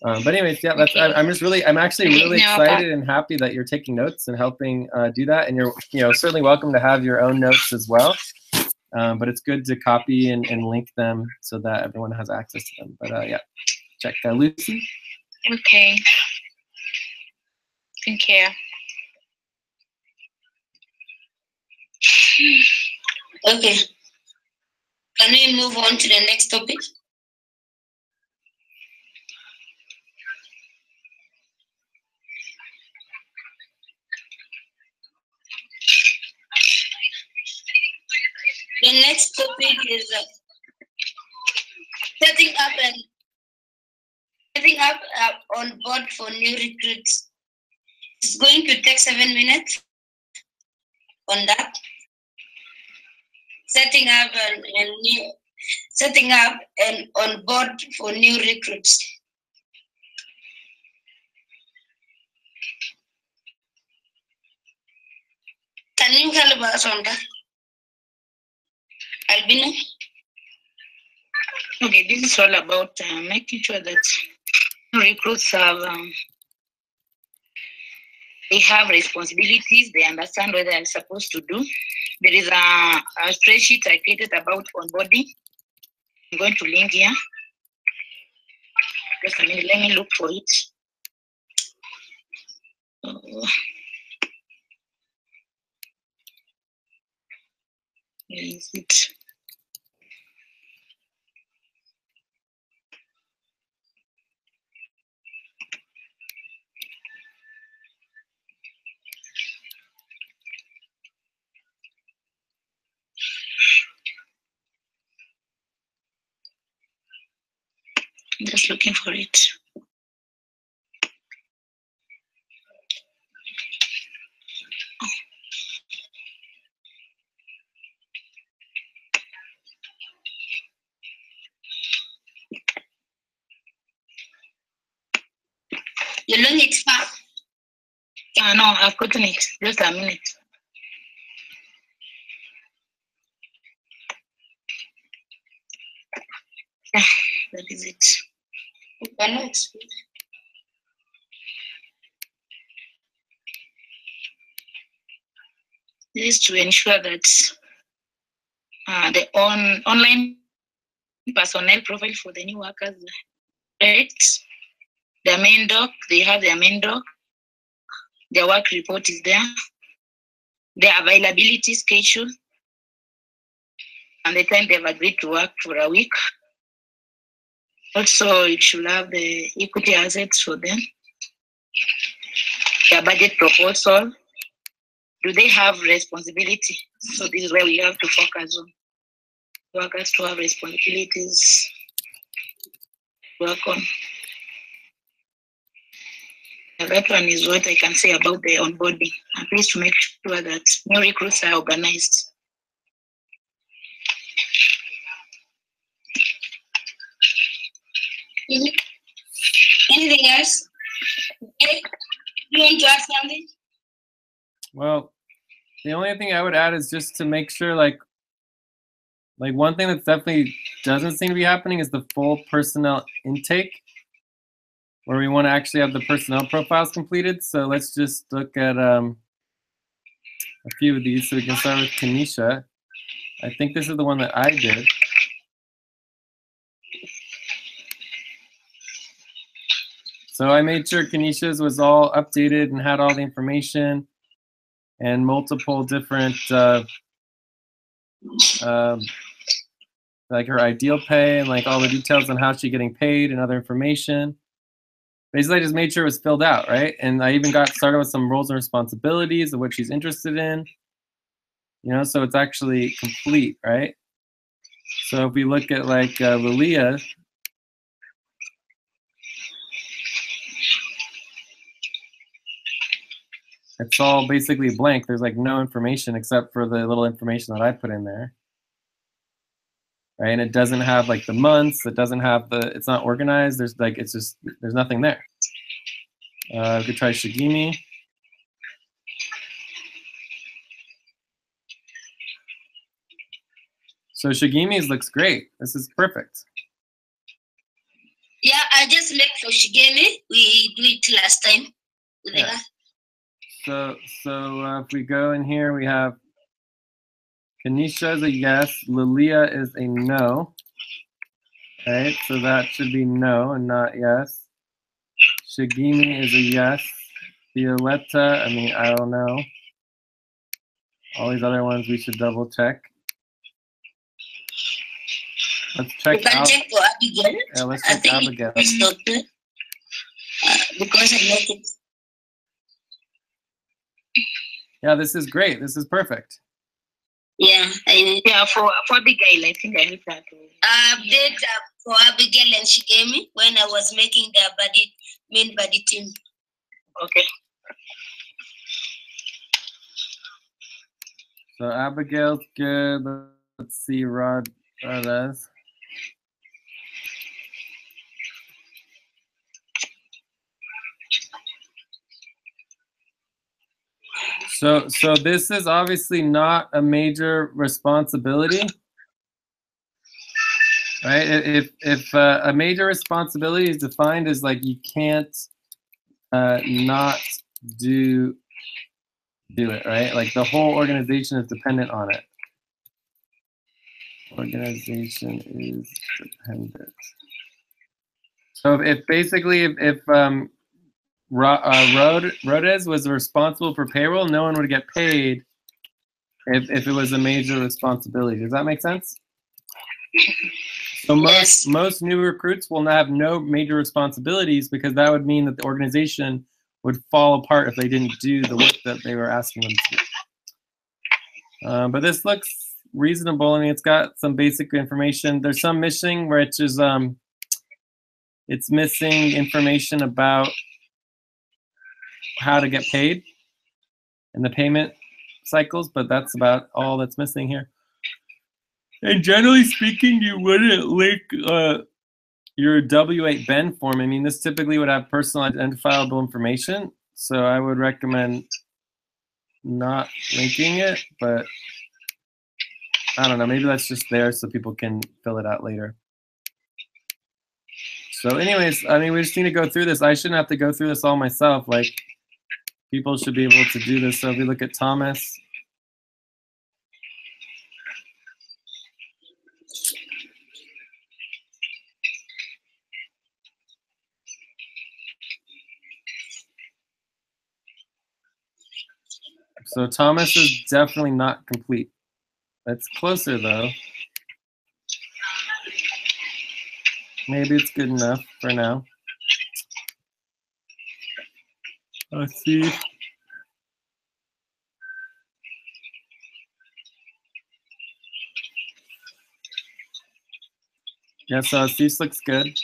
but anyways, yeah, I'm actually really excited and happy that you're taking notes and helping do that. And you're certainly welcome to have your own notes as well. But it's good to copy and link them so that everyone has access to them. But yeah, check Lucy. Okay. Thank you. Okay. Can we move on to the next topic? The next topic is setting up on board for new recruits. It's going to take 7 minutes on that. Setting up and on board for new recruits. Can you help us on that, Albino? Okay, this is all about making sure that recruits they have responsibilities, they understand what they're supposed to do. There is a spreadsheet I created about onboarding. I'm going to link here. Just a minute, let me look for it. Where is it? just looking for it. You learn it fast. No, I've gotten it. Just a minute. Yeah, that is it. You cannot explain. This is to ensure that the online personnel profile for the new workers, right? Their main doc, they have their main doc. Their work report is there. Their availability schedule, and the time they've agreed to work for a week. Also, it should have the equity assets for them. Their budget proposal. Do they have responsibility? So this is where we have to focus on. Workers to have responsibilities to work on. And that one is what I can say about the onboarding. At least to make sure that new recruits are organized. Anything else? Okay. You want to add something? Well, the only thing I would add is just to make sure, like one thing that definitely doesn't seem to be happening is the full personnel intake, where we want to actually have the personnel profiles completed. So let's just look at a few of these. So we can start with Kanisha. I think this is the one that I did. So I made sure Kanisha's was all updated and had all the information and multiple different, like her ideal pay and like all the details on how she's getting paid and other information. Basically, I just made sure it was filled out, right? And I even got started with some roles and responsibilities of what she's interested in. You know, so it's actually complete, right? So if we look at like Lilia, it's all basically blank. There's like no information except for the little information that I put in there. Right, and it doesn't have like the months, it doesn't have the, it's not organized, there's like, it's just, there's nothing there. We could try Shigimi. So Shigimi's looks great. This is perfect. Yeah, I just make for Shigemi. We do it last time. With Yeah. So if we go in here, we have Kanisha is a yes, Lilia is a no. Right, so that should be no and not yes. Shigimi is a yes. Violetta, I mean, I don't know. All these other ones we should double check. Let's check You can out. check for Abigail. Yeah, let's I check think Abigail. it's doctor. Because I make it. Yeah, this is great. This is perfect. Yeah, Yeah, for Abigail, I think I helped her to. I did for Abigail and Shigemi when I was making the main body team. Okay. So Abigail's good. Let's see Rod Rodez. So this is obviously not a major responsibility, right? If a major responsibility is defined as like you can't not do it, right? Like the whole organization is dependent on it. Organization is dependent. So if basically if Rodez was responsible for payroll, no one would get paid if it was a major responsibility. Does that make sense? So most new recruits will have no major responsibilities because that would mean that the organization would fall apart if they didn't do the work that they were asking them to do. But this looks reasonable. I mean, it's got some basic information. There's some missing, which is It's missing information about how to get paid and the payment cycles, but that's about all that's missing here. And generally speaking, you wouldn't link your W-8 Ben form. I mean, this typically would have personal identifiable information, so I would recommend not linking it, but I don't know, maybe that's just there so people can fill it out later. So anyways, I mean, we just need to go through this. I shouldn't have to go through this all myself. Like, people should be able to do this. So if we look at Thomas, so Thomas is definitely not complete. That's closer though. Maybe it's good enough for now. Let's see. Yeah, so this looks good.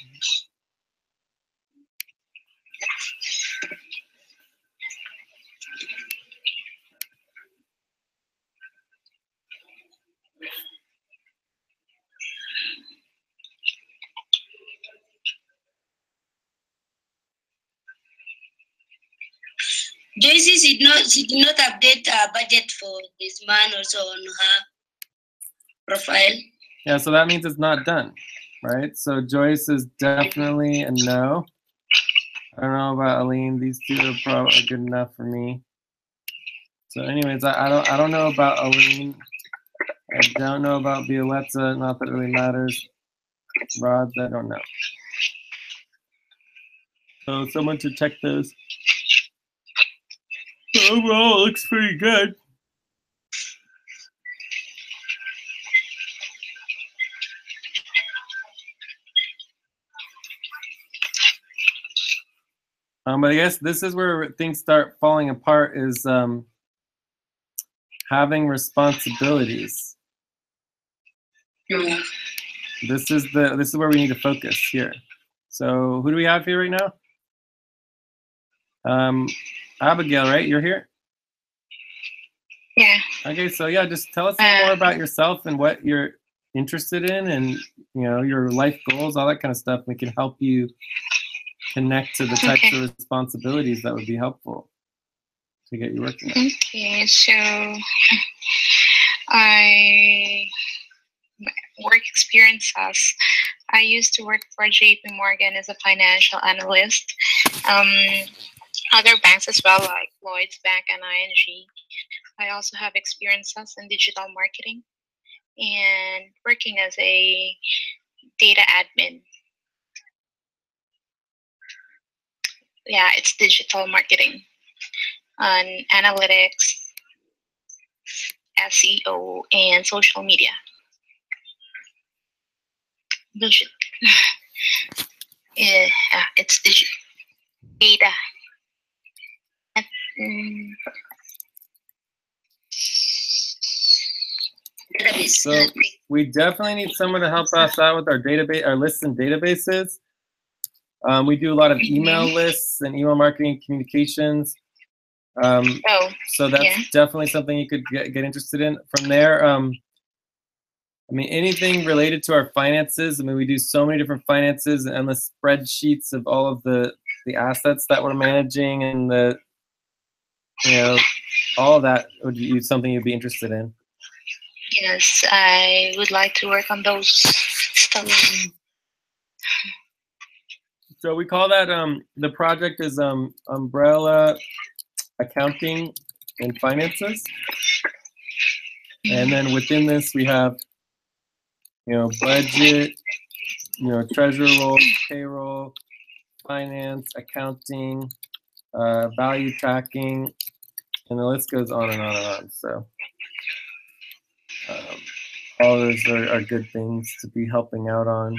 Joyce she did not update her budget for this man also on her profile. Yeah, so that means it's not done, right? So Joyce is definitely a no. I don't know about Aline. These two are probably good enough for me. So anyways, I don't know about Aline. I don't know about Violetta. Not that it really matters. Rods, I don't know. So someone should check those. Overall, it looks pretty good. But I guess this is where things start falling apart, is having responsibilities. Yeah. This is where we need to focus here. So who do we have here right now? Abigail, right? You're here? Yeah. Okay, so yeah, just tell us a little more about yourself and what you're interested in, and your life goals, all that kind of stuff. We can help you connect to the types of responsibilities that would be helpful to get you working on. Okay, so work experiences. I used to work for JP Morgan as a financial analyst. Other banks as well, like Lloyd's Bank and ING. I also have experiences in digital marketing and working as a data admin. Yeah, it's digital marketing on analytics, SEO, and social media. Yeah, it's digital data. So we definitely need someone to help us out with our database, our lists and databases. We do a lot of email lists and email marketing communications. So that's definitely something you could get interested in. From there, I mean, anything related to our finances. I mean, we do so many different finances and endless spreadsheets of all of the assets that we're managing, and all of that would be something you'd be interested in. Yes, I would like to work on those stuff. So we call that the project is Umbrella Accounting and Finances, and then within this we have budget, treasurer roles, payroll, finance, accounting, value tracking, and the list goes on and on and on. So all those are good things to be helping out on.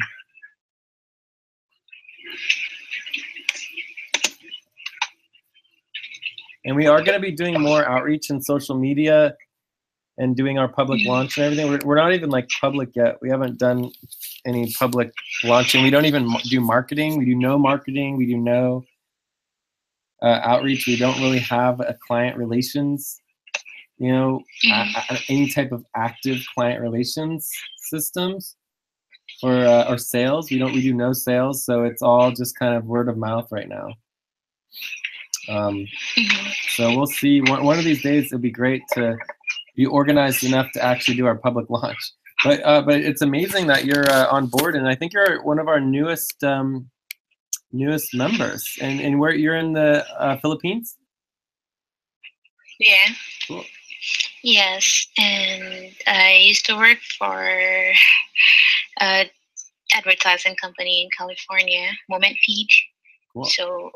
And we are going to be doing more outreach in social media and doing our public launch and everything. We're not even like public yet. We haven't done any public launching. We don't even do marketing. We do no marketing. We do no outreach. We don't really have a client relations, any type of active client relations systems or sales. We do no sales. So it's all just kind of word of mouth right now. So we'll see. One of these days, it'll be great to be organized enough to actually do our public launch. But it's amazing that you're on board, and I think you're one of our newest members. And where you're in the Philippines? Yeah. Cool. Yes, and I used to work for an advertising company in California, Moment Feed. Cool. So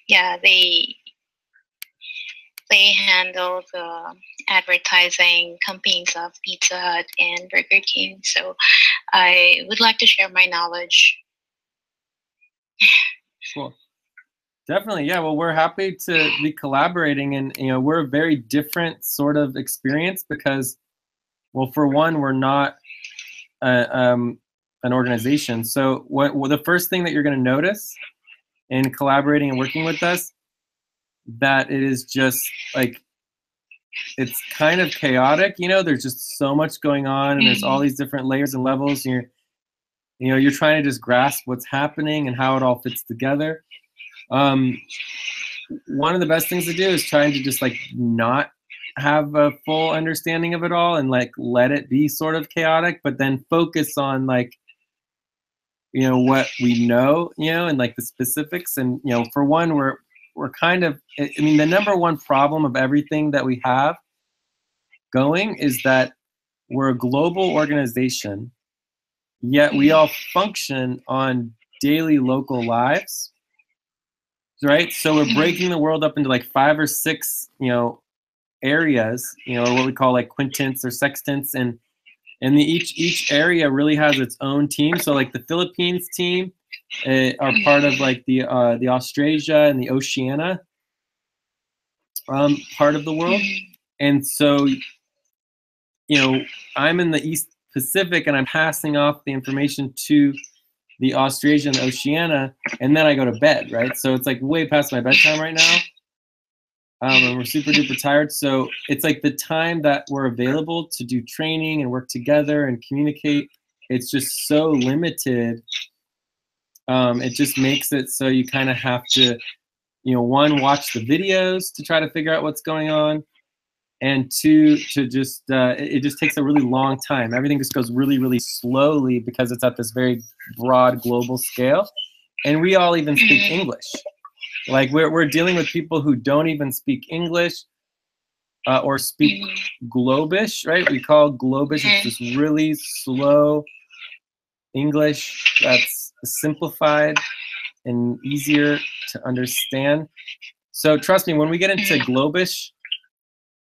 yeah, they handle the advertising campaigns of Pizza Hut and Burger King. So I would like to share my knowledge. Cool. Definitely, yeah. Well, we're happy to be collaborating, and we're a very different sort of experience because, well, for one, we're not an organization. So the first thing that you're going to notice in collaborating and working with us, that it is just like, it's kind of chaotic. There's just so much going on, and there's all these different layers and levels. And you're trying to just grasp what's happening and how it all fits together. One of the best things to do is trying to just like not have a full understanding of it all and like let it be sort of chaotic, but then focus on like, what we know, and like the specifics. And, for one, we're kind of, the number one problem of everything that we have going is that we're a global organization, yet we all function on daily local lives, right? So we're breaking the world up into like 5 or 6, areas, or what we call like quintants or sextants, and each area really has its own team. So like the Philippines team are part of like the AustrAsia and the Oceania part of the world, and so I'm in the East Pacific, and I'm passing off the information to the AustrAsia and the Oceania, and then I go to bed, right? So it's like way past my bedtime right now. And we're super duper tired. So it's like the time that we're available to do training and work together and communicate, it's just so limited. It just makes it so you kind of have to, one, watch the videos to try to figure out what's going on, and two, to just, it just takes a really long time. Everything just goes really, really slowly because it's at this very broad global scale. And we all even speak English. Like we're dealing with people who don't even speak English or speak Globish, right? We call Globish, it's just really slow English that's simplified and easier to understand. So trust me, when we get into Globish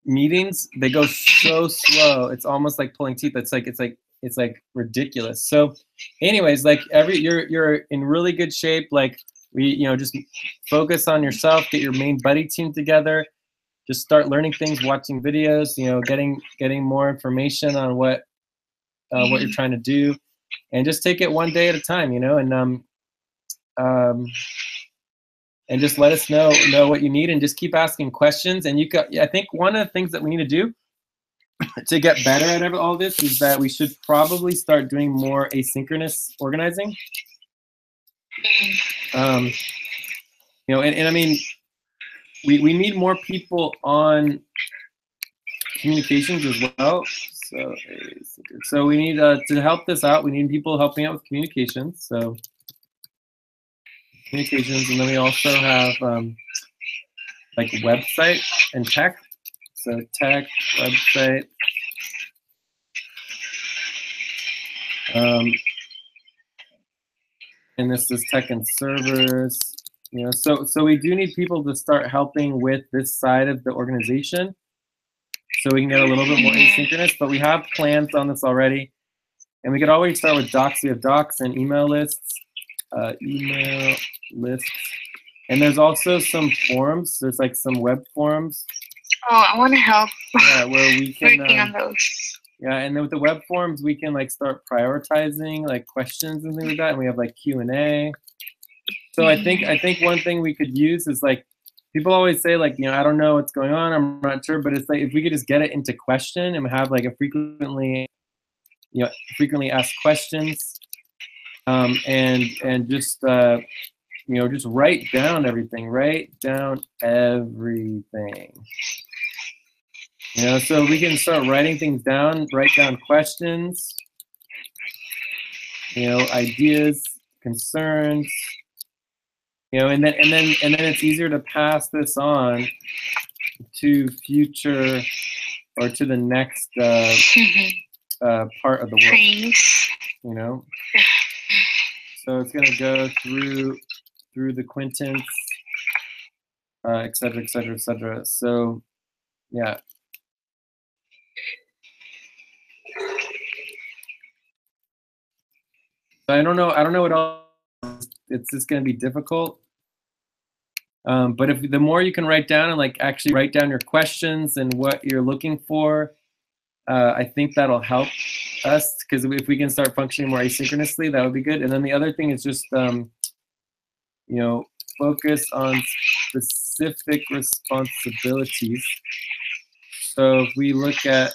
meetings, they go so slow. It's almost like pulling teeth. It's like ridiculous. So anyways, like you're in really good shape. Like we, just focus on yourself, get your main buddy team together, just start learning things, watching videos, getting more information on what you're trying to do, and just take it one day at a time, and just let us know what you need, and just keep asking questions. And I think one of the things that we need to do to get better at all this is that we should probably start doing more asynchronous organizing. And I mean, we need more people on communications as well. So we need to help this out. We need people helping out with communications. So communications, and then we also have like website and tech. So tech, website. And this is tech and servers. So we do need people to start helping with this side of the organization, so we can get a little bit more asynchronous. But we have plans on this already, and we could always start with docs. We have docs and email lists, and there's also some forums. There's like some web forums Oh, I want to help. Yeah, where we can working on those. yeah, and then with the web forms, we can like start prioritizing like questions and things like that, and we have like Q&A. So I think one thing we could use is like, people always say like, I don't know what's going on, I'm not sure, but it's like if we could just get it into question and have like a frequently asked questions, and just just write down everything. So we can start writing things down, write down questions, ideas, concerns, and then it's easier to pass this on to future or to the next part of the world. So it's going to go through the quintance, et cetera, et cetera, et cetera. So yeah. So I don't know what else. It's just going to be difficult. But if the more you can write down and like actually write down your questions and what you're looking for, I think that'll help us, because if we can start functioning more asynchronously, that would be good. And then the other thing is just focus on specific responsibilities. So if we look at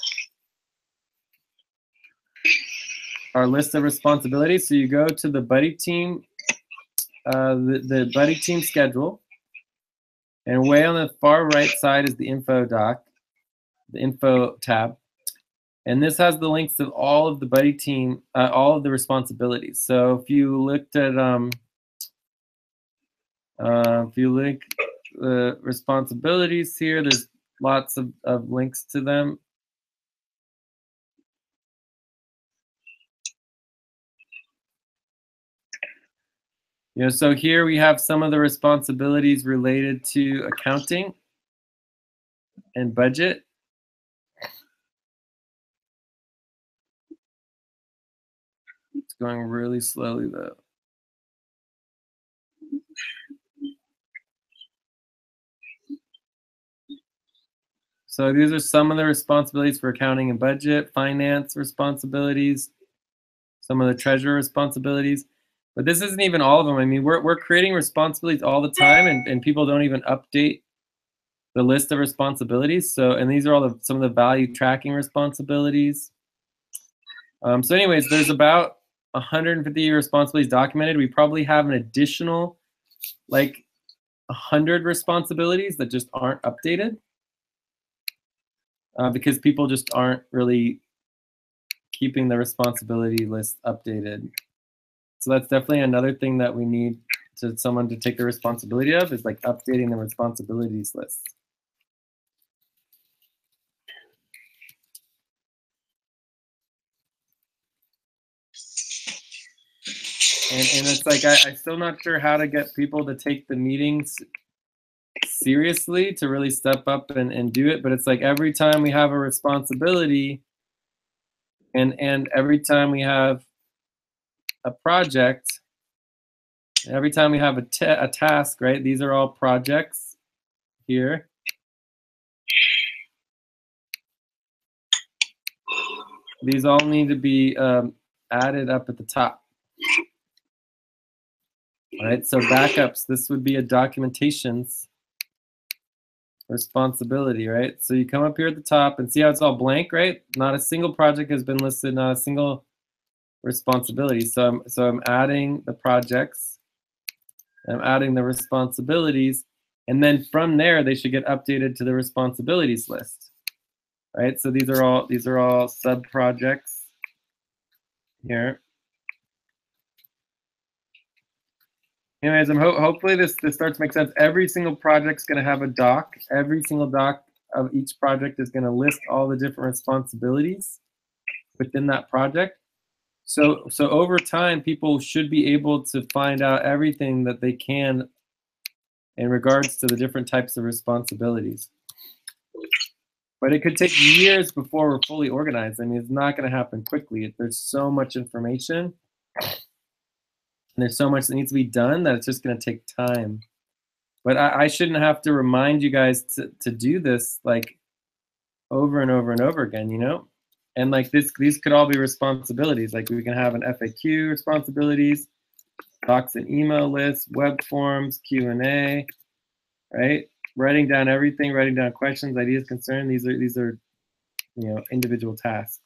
our list of responsibilities, so you go to the buddy team, the buddy team schedule, and way on the far right side is the info tab. And this has the links of all of the buddy team, all of the responsibilities. So if you looked at, if you link the responsibilities here, there's lots of links to them. So here we have some of the responsibilities related to accounting and budget. It's going really slowly though. So these are some of the responsibilities for accounting and budget, finance responsibilities, some of the treasurer responsibilities. But this isn't even all of them. I mean, we're creating responsibilities all the time, and people don't even update the list of responsibilities. So, and these are all some of the value tracking responsibilities. So anyways, there's about 150 responsibilities documented. We probably have an additional like 100 responsibilities that just aren't updated because people just aren't really keeping the responsibility list updated. So that's definitely another thing that we need someone to take the responsibility of, is like updating the responsibilities list. And it's like, I'm still not sure how to get people to take the meetings seriously, to really step up and do it. But it's like every time we have a responsibility and every time we have a project, every time we have a task, right? These are all projects here. These all need to be added up at the top. All right, so backups, this would be a documentations responsibility, right? So you come up here at the top and see how it's all blank, right? Not a single project has been listed, not a single responsibility. So I'm adding the projects, I'm adding the responsibilities, and then from there they should get updated to the responsibilities list, right? So these are all sub projects here. Anyways, hopefully this starts to make sense. Every single project's going to have a doc. Every single doc of each project is going to list all the different responsibilities within that project. So over time, people should be able to find out everything that they can in regards to the different types of responsibilities. But it could take years before we're fully organized. I mean, it's not going to happen quickly. There's so much information. And there's so much that needs to be done that it's just going to take time. But I shouldn't have to remind you guys to do this like over and over and over again, you know? And like these could all be responsibilities. Like we can have an FAQ responsibilities, docs and email lists, web forms, Q&A, right? Writing down everything, writing down questions, ideas, concerns. These are you know, individual tasks.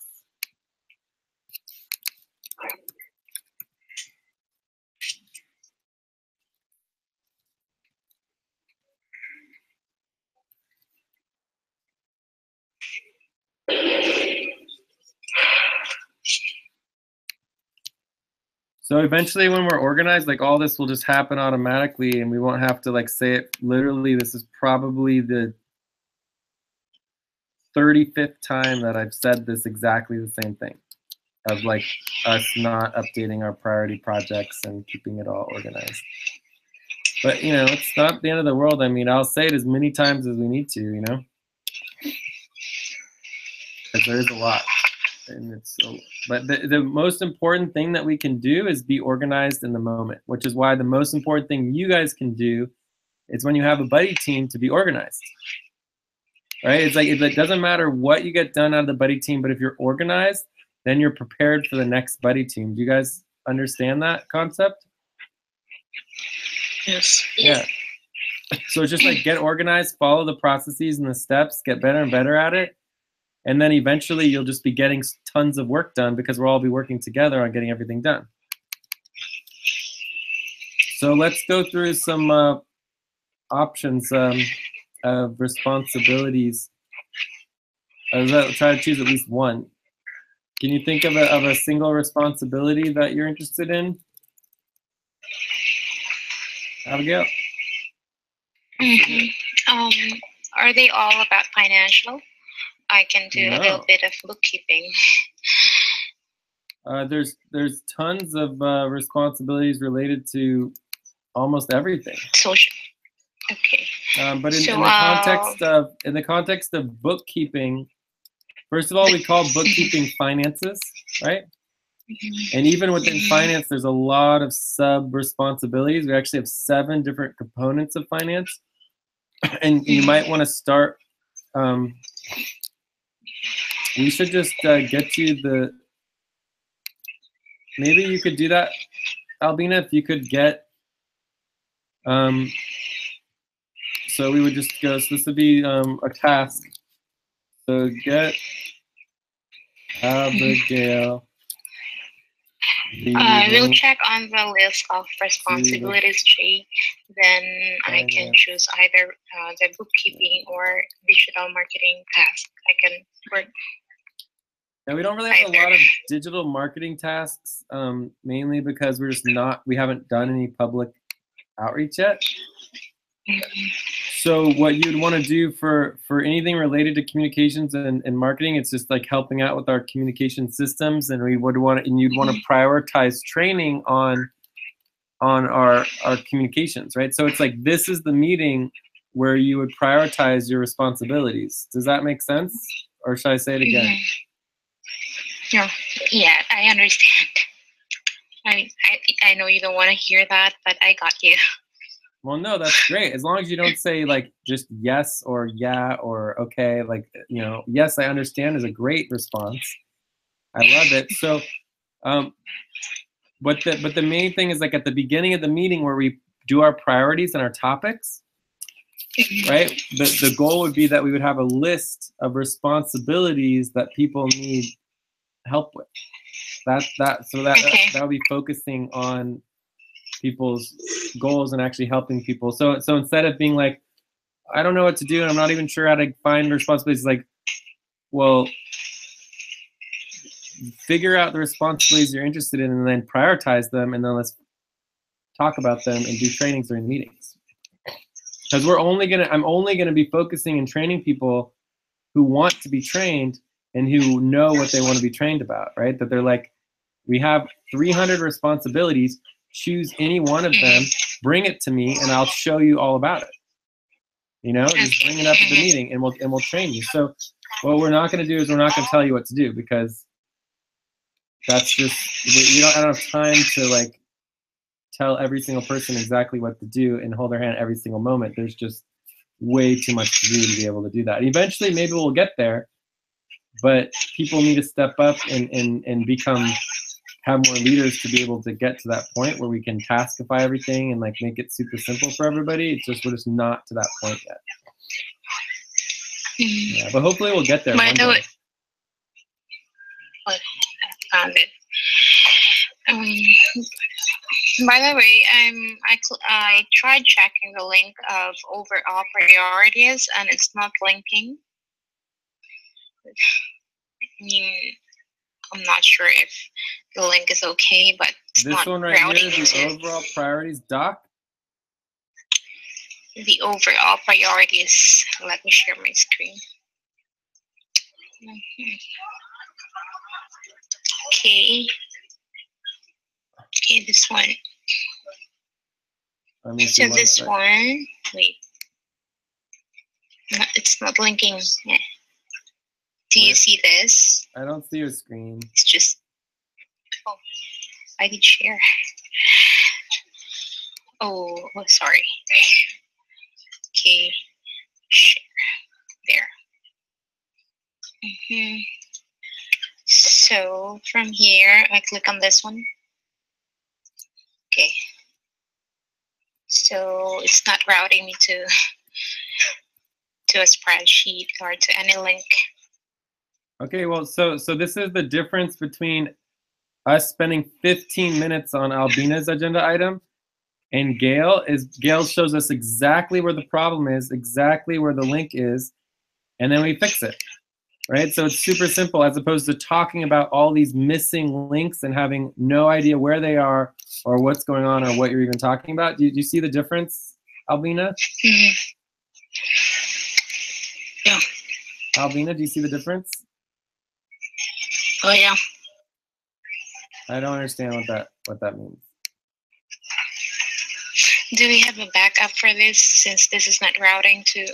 So eventually when we're organized, like all this will just happen automatically and we won't have to like say it literally. This is probably the 35th time that I've said this exactly the same thing of like us not updating our priority projects and keeping it all organized. But you know, it's not the end of the world. I mean, I'll say it as many times as we need to, you know, because there is a lot. And it's but the most important thing that we can do is be organized in the moment, which is why the most important thing you guys can do is when you have a buddy team to be organized, right? It's like it doesn't matter what you get done out of the buddy team, but if you're organized, then you're prepared for the next buddy team. Do you guys understand that concept? Yes. Yeah. So it's just like get organized, follow the processes and the steps, get better and better at it. And then eventually you'll just be getting tons of work done because we'll all be working together on getting everything done. So let's go through some options of responsibilities. I'll try to choose at least one. Can you think of a single responsibility that you're interested in? Abigail? Are they all about financial? I can do a little bit of bookkeeping. There's tons of responsibilities related to almost everything. Social. Okay. But in the context of bookkeeping, first of all, we call bookkeeping finances, right? And even within finance, there's a lot of sub responsibilities. We actually have 7 different components of finance, and you might want to start. We should just get you the. Maybe you could do that, Albina, if you could get. So we would just go. So this would be a task. So get Abigail. We'll check on the list of responsibilities tree. Then I can choose either the bookkeeping or digital marketing task. I can work. Yeah, we don't really have a lot of digital marketing tasks, mainly because we haven't done any public outreach yet. So what you'd want to do for anything related to communications and marketing, it's just like helping out with our communication systems, and you'd want to prioritize training on our communications, right? So it's like this is the meeting where you would prioritize your responsibilities. Does that make sense? Or should I say it again? No. Yeah, I understand. I know you don't want to hear that, but I got you. Well, no, that's great. As long as you don't say like just yes or yeah or okay, like, you know, yes, I understand is a great response. I love it. So, but the main thing is like at the beginning of the meeting where we do our priorities and our topics, right? The goal would be that we would have a list of responsibilities that people need help with. That would be focusing on people's goals and actually helping people. So instead of being like, I don't know what to do and I'm not even sure how to find responsibilities, like, well, figure out the responsibilities you're interested in and then prioritize them, and then let's talk about them and do trainings during the meetings. Because I'm only gonna be focusing and training people who want to be trained and who know what they want to be trained about, right? That they're like, we have 300 responsibilities, choose any one of them, bring it to me, and I'll show you all about it. You know, just bring it up at the meeting, and we'll train you. So what we're not going to do is we're not going to tell you what to do, because that's just I don't have time to like tell every single person exactly what to do and hold their hand every single moment. There's just way too much to do to be able to do that. And eventually, maybe we'll get there, but people need to step up and have more leaders to be able to get to that point where we can taskify everything and like make it super simple for everybody. It's just we're just not to that point yet. Yeah, but hopefully we'll get there. By the way, I found it. By the way, I tried checking the link of overall priorities and it's not linking. I mean, I'm not sure if the link is okay, but it's this not one right routing here is the to overall priorities doc. the overall priorities. Let me share my screen. Okay. Okay, this one. Let me So see this sec. one, wait. No, it's not linking. Yeah. Do you Wait. see this? I don't see your screen. It's just, oh, I did share. Oh, sorry. Okay, share, there. So from here, I click on this one. Okay. So it's not routing me to a spreadsheet or to any link. Okay, well, so this is the difference between us spending 15 minutes on Albina's agenda item and Gail shows us exactly where the problem is, exactly where the link is, and then we fix it, right? So it's super simple as opposed to talking about all these missing links and having no idea where they are or what's going on or what you're even talking about. Do you see the difference, Albina? Mm-hmm. Yeah. Albina, do you see the difference? Oh yeah. I don't understand what that means. Do we have a backup for this since this is not routing to?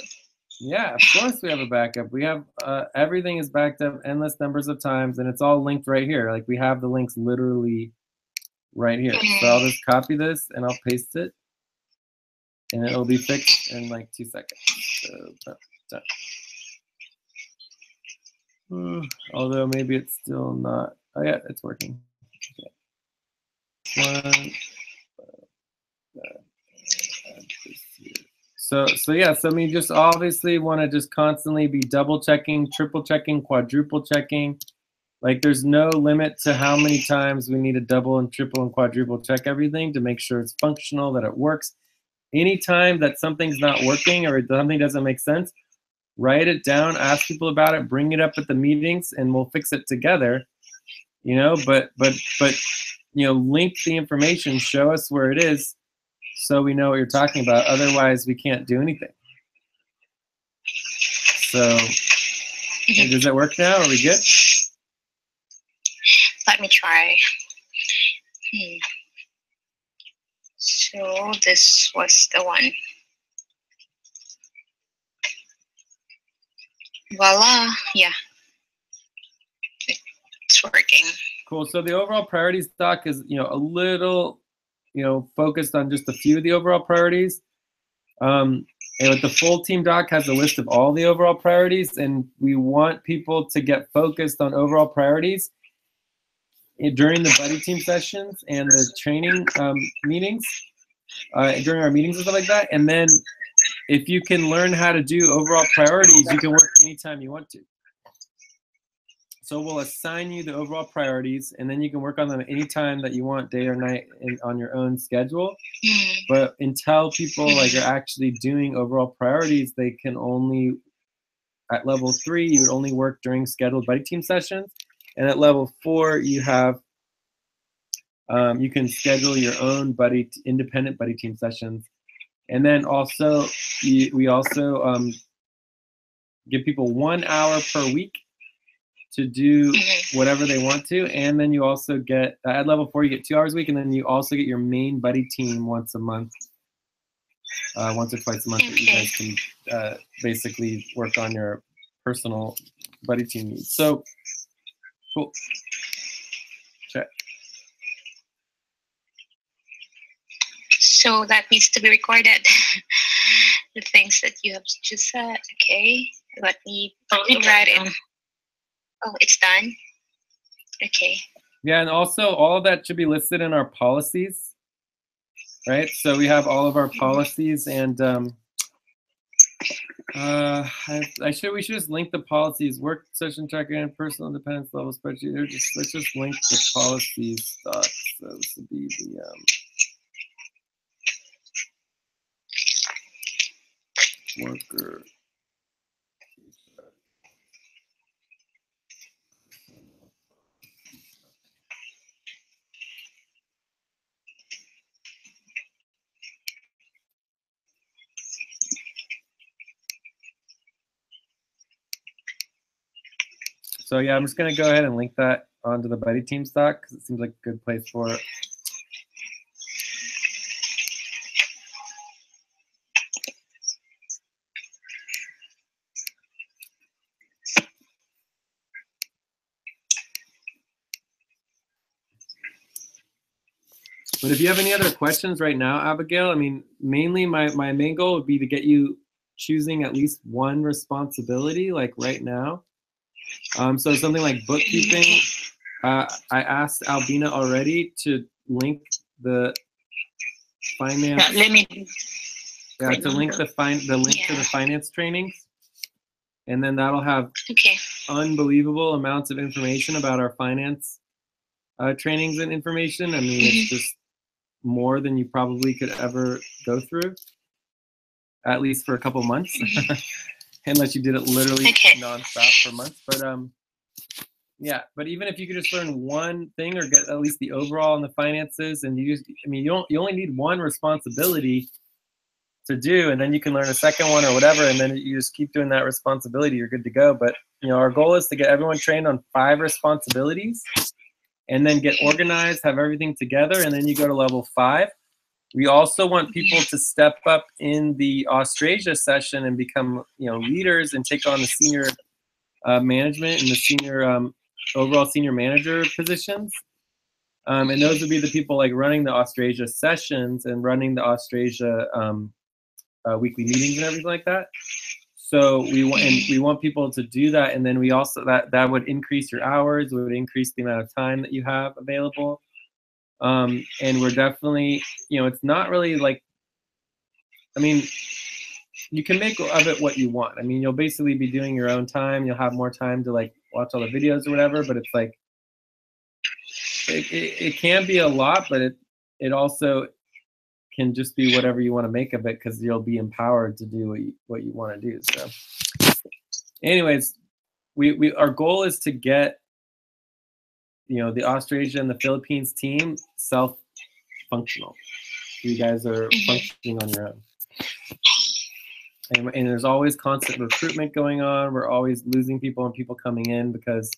Yeah, of course we have a backup. We have everything is backed up endless numbers of times, and it's all linked right here. Like we have the links literally right here. So I'll just copy this and I'll paste it, and it'll be fixed in like 2 seconds. So done. Although maybe it's still not. Oh yeah, it's working. Okay. So yeah, so I mean, just obviously want to just constantly be double checking, triple checking, quadruple checking. Like there's no limit to how many times we need to double and triple and quadruple check everything to make sure it's functional, that it works. Anytime that something's not working or something doesn't make sense, write it down, ask people about it, bring it up at the meetings, and we'll fix it together. You know, but you know, link the information, show us where it is, so we know what you're talking about. Otherwise, we can't do anything. So, does that work now? Are we good? Let me try. So this was the one. Voila! Yeah, it's working. Cool. So the overall priorities doc is, you know, a little, you know, focused on just a few of the overall priorities. And with the full team doc has a list of all the overall priorities, and we want people to get focused on overall priorities during the buddy team sessions and the training meetings, during our meetings and stuff like that. And then if you can learn how to do overall priorities, you can work anytime you want to. So we'll assign you the overall priorities, and then you can work on them anytime that you want, day or night, on your own schedule. But until people like are actually doing overall priorities, they can only, at level 3, you would only work during scheduled buddy team sessions. And at level 4, you have, you can schedule your own independent buddy team sessions. And then also, we also give people 1 hour per week to do whatever they want to. And then you also get, at level 4, you get 2 hours a week, and then you also get your main buddy team once a month, once or twice a month, that you guys can basically work on your personal buddy team needs. So, cool. Check. So that needs to be recorded. The things that you have just said. Okay, let me write it. Oh, it's done. Okay. Yeah, and also all of that should be listed in our policies, right? So we have all of our policies, and we should just link the policies: work session tracking and personal independence level spreadsheet. Let's just link the policies stuff. So this would be the worker. So yeah, I'm just gonna go ahead and link that onto the Buddy Teams doc because it seems like a good place for it. But if you have any other questions right now, Abigail, I mean, mainly my main goal would be to get you choosing at least one responsibility, like right now. So something like bookkeeping, I asked Albina already to link the finance. Yeah, let me. Yeah, to link the link to the finance trainings, and then that'll have unbelievable amounts of information about our finance trainings and information. I mean, it's just more than you probably could ever go through, at least for a couple months, unless you did it literally nonstop for months. But yeah, but even if you could just learn one thing or get at least the overall in the finances, and you only need one responsibility to do, and then you can learn a second one or whatever, and then you just keep doing that responsibility, you're good to go. But our goal is to get everyone trained on 5 responsibilities, and then get organized, have everything together, and then you go to level 5. We also want people to step up in the AustrAsia session and become leaders and take on the senior management and the senior overall senior manager positions. And those would be the people like running the AustrAsia sessions and running the AustrAsia weekly meetings and everything like that. So we want people to do that, and then we also that would increase your hours, would increase the amount of time that you have available. And we're definitely, it's not really like, I mean, you can make of it what you want. I mean, you'll basically be doing your own time. You'll have more time to like watch all the videos or whatever, but it's like, it can be a lot, but it also can just be whatever you want to make of it, because you'll be empowered to do what you want to do. So anyways, our goal is to get the AustrAsia and the Philippines team self-functional. You guys are functioning on your own. And there's always constant recruitment going on. We're always losing people and people coming in because,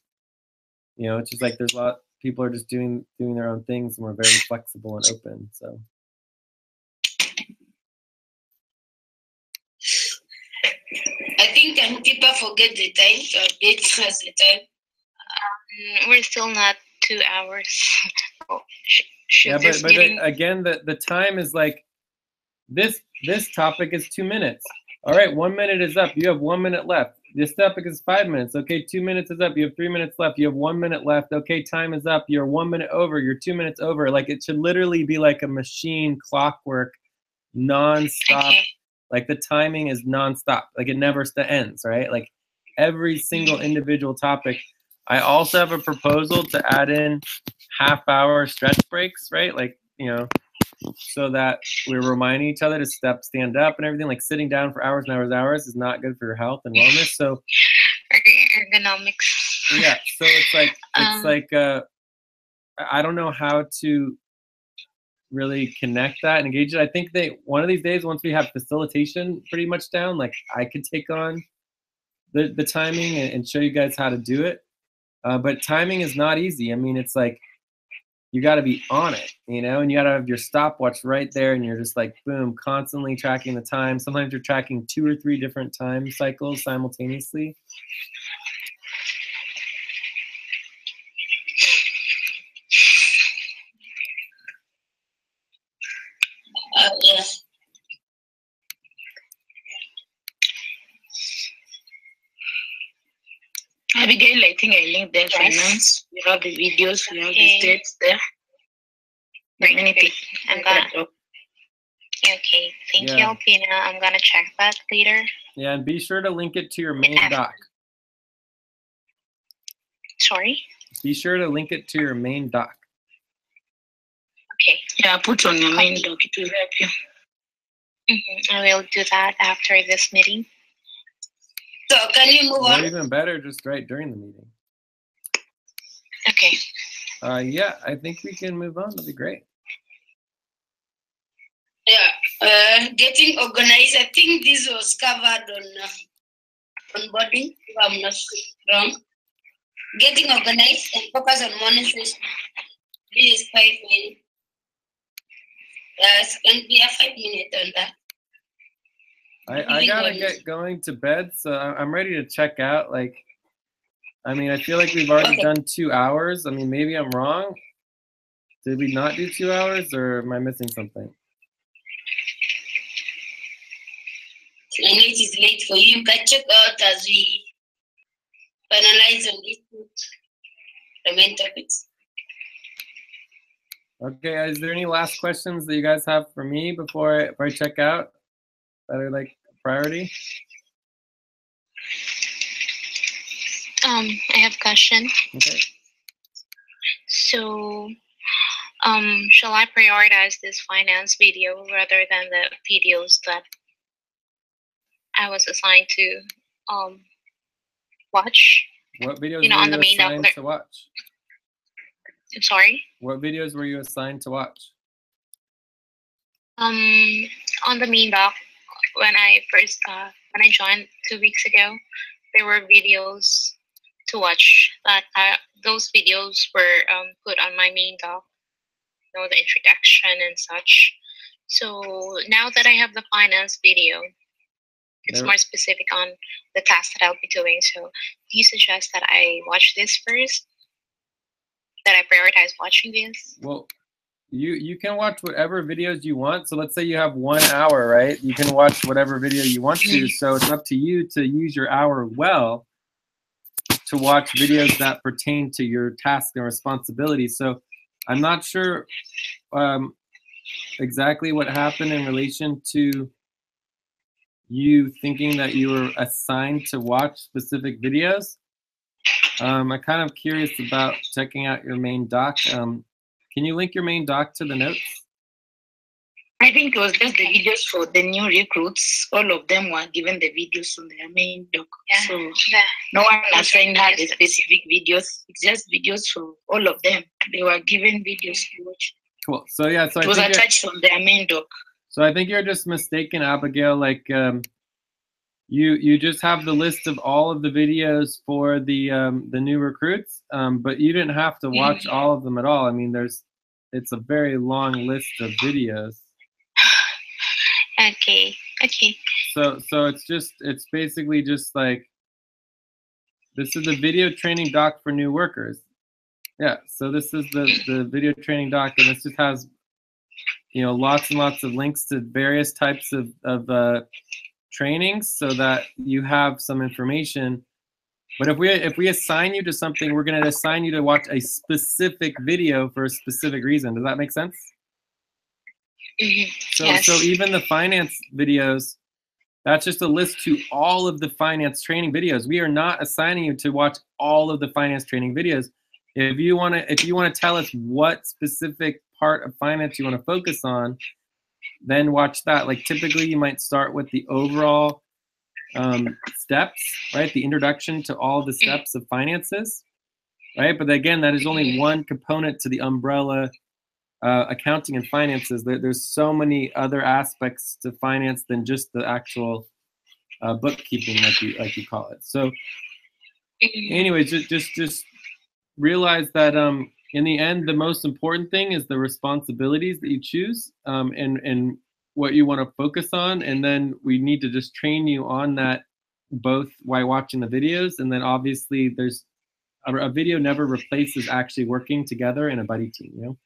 it's just like there's a lot, people are just doing their own things, and we're very flexible and open. So. I think people forget the time to update us the time. We're still not 2 hours. Yeah, but again, the time is like this topic is 2 minutes. All right, 1 minute is up. You have 1 minute left. This topic is 5 minutes. Okay, 2 minutes is up. You have 3 minutes left. You have 1 minute left. Okay, time is up. You're 1 minute over. You're 2 minutes over. Like, it should literally be like a machine clockwork, nonstop. Okay. Like, the timing is nonstop. Like, it never ends, right? Like, every single individual topic. I also have a proposal to add in half-hour stretch breaks, right? Like, so that we're reminding each other to stand up and everything. Like, sitting down for hours and hours and hours is not good for your health and wellness. So ergonomics. Yeah. So it's like I don't know how to really connect that and engage it. I think one of these days, once we have facilitation pretty much down, like, I could take on the timing and show you guys how to do it. But timing is not easy. I mean, it's like, you got to be on it, and you got to have your stopwatch right there, and you're just like, boom, constantly tracking the time. Sometimes you're tracking 2 or 3 different time cycles simultaneously. Abigail, I think I linked their Yes. finance. We have the videos, we have the Okay. steps there. Great, Many great. things. I'm gonna. Okay, thank you, Yeah. Alpina. I'm gonna check that later. Yeah, and be sure to link it to your main doc. Sorry. Be sure to link it to your main doc. Okay. Yeah, put on your main doc, it will help you. I will do that after this meeting. So can you move Or on? even better, just right during the meeting. Okay. Yeah, I think we can move on. That'd be great. Yeah, getting organized. I think this was covered on onboarding, if I'm not wrong. Getting organized and focus on morning session. This is 5 minutes. Yes, can be a 5 minute on that. I gotta get going to bed, so I'm ready to check out. Like, I mean, I feel like we've already done 2 hours. I mean, maybe I'm wrong. Did we not do 2 hours, or am I missing something? I know it is late for you. You can check out as we finalize on this the main topics. Okay, is there any last questions that you guys have for me before I check out that are like priority? I have a question. Okay. So, shall I prioritize this finance video rather than the videos that I was assigned to watch? What videos You know, were on the you main assigned doc- to watch? I'm sorry. What videos were you assigned to watch? On the main doc, when I first when I joined 2 weeks ago, there were videos to watch that those videos were put on my main doc, you know, the introduction and such. So now that I have the finance video, it's more specific on the task that I'll be doing. So do you suggest that I watch this first? That I prioritize watching this? Well, you can watch whatever videos you want. So let's say you have 1 hour, right? You can watch whatever video you want to. So it's up to you to use your hour well to watch videos that pertain to your task and responsibility. So I'm not sure exactly what happened in relation to you thinking that you were assigned to watch specific videos. I'm kind of curious about checking out your main doc. Can you link your main doc to the notes? I think it was just the videos for the new recruits. All of them were given the videos on their main doc. Yeah. So Yeah. no one assigned her the specific videos. It's just videos for all of them. They were given videos to watch. Cool. So yeah, so It was attached on their main doc. So I think you're just mistaken, Abigail. Like you just have the list of all of the videos for the new recruits, but you didn't have to watch all of them at all. I mean, it's a very long list of videos. Okay. Okay. So it's basically just like, this is the video training doc for new workers. Yeah, so this is the video training doc, and this just has, you know, lots and lots of links to various types of trainings so that you have some information. But if we assign you to something, we're going to assign you to watch a specific video for a specific reason. Does that make sense? So Yes. so even the finance videos, that's just a list to all of the finance training videos. We are not assigning you to watch all of the finance training videos. If you want to tell us what specific part of finance you want to focus on, then watch that. Like typically you might start with the overall steps, right? The introduction to all the steps of finances, right? But again, that is only one component to the umbrella accounting and finances. There's so many other aspects to finance than just the actual bookkeeping, like you call it. So anyways, just realize that in the end, the most important thing is the responsibilities that you choose and what you want to focus on. And then we need to just train you on that, both while watching the videos. And then obviously there's a video never replaces actually working together in a buddy team, you know?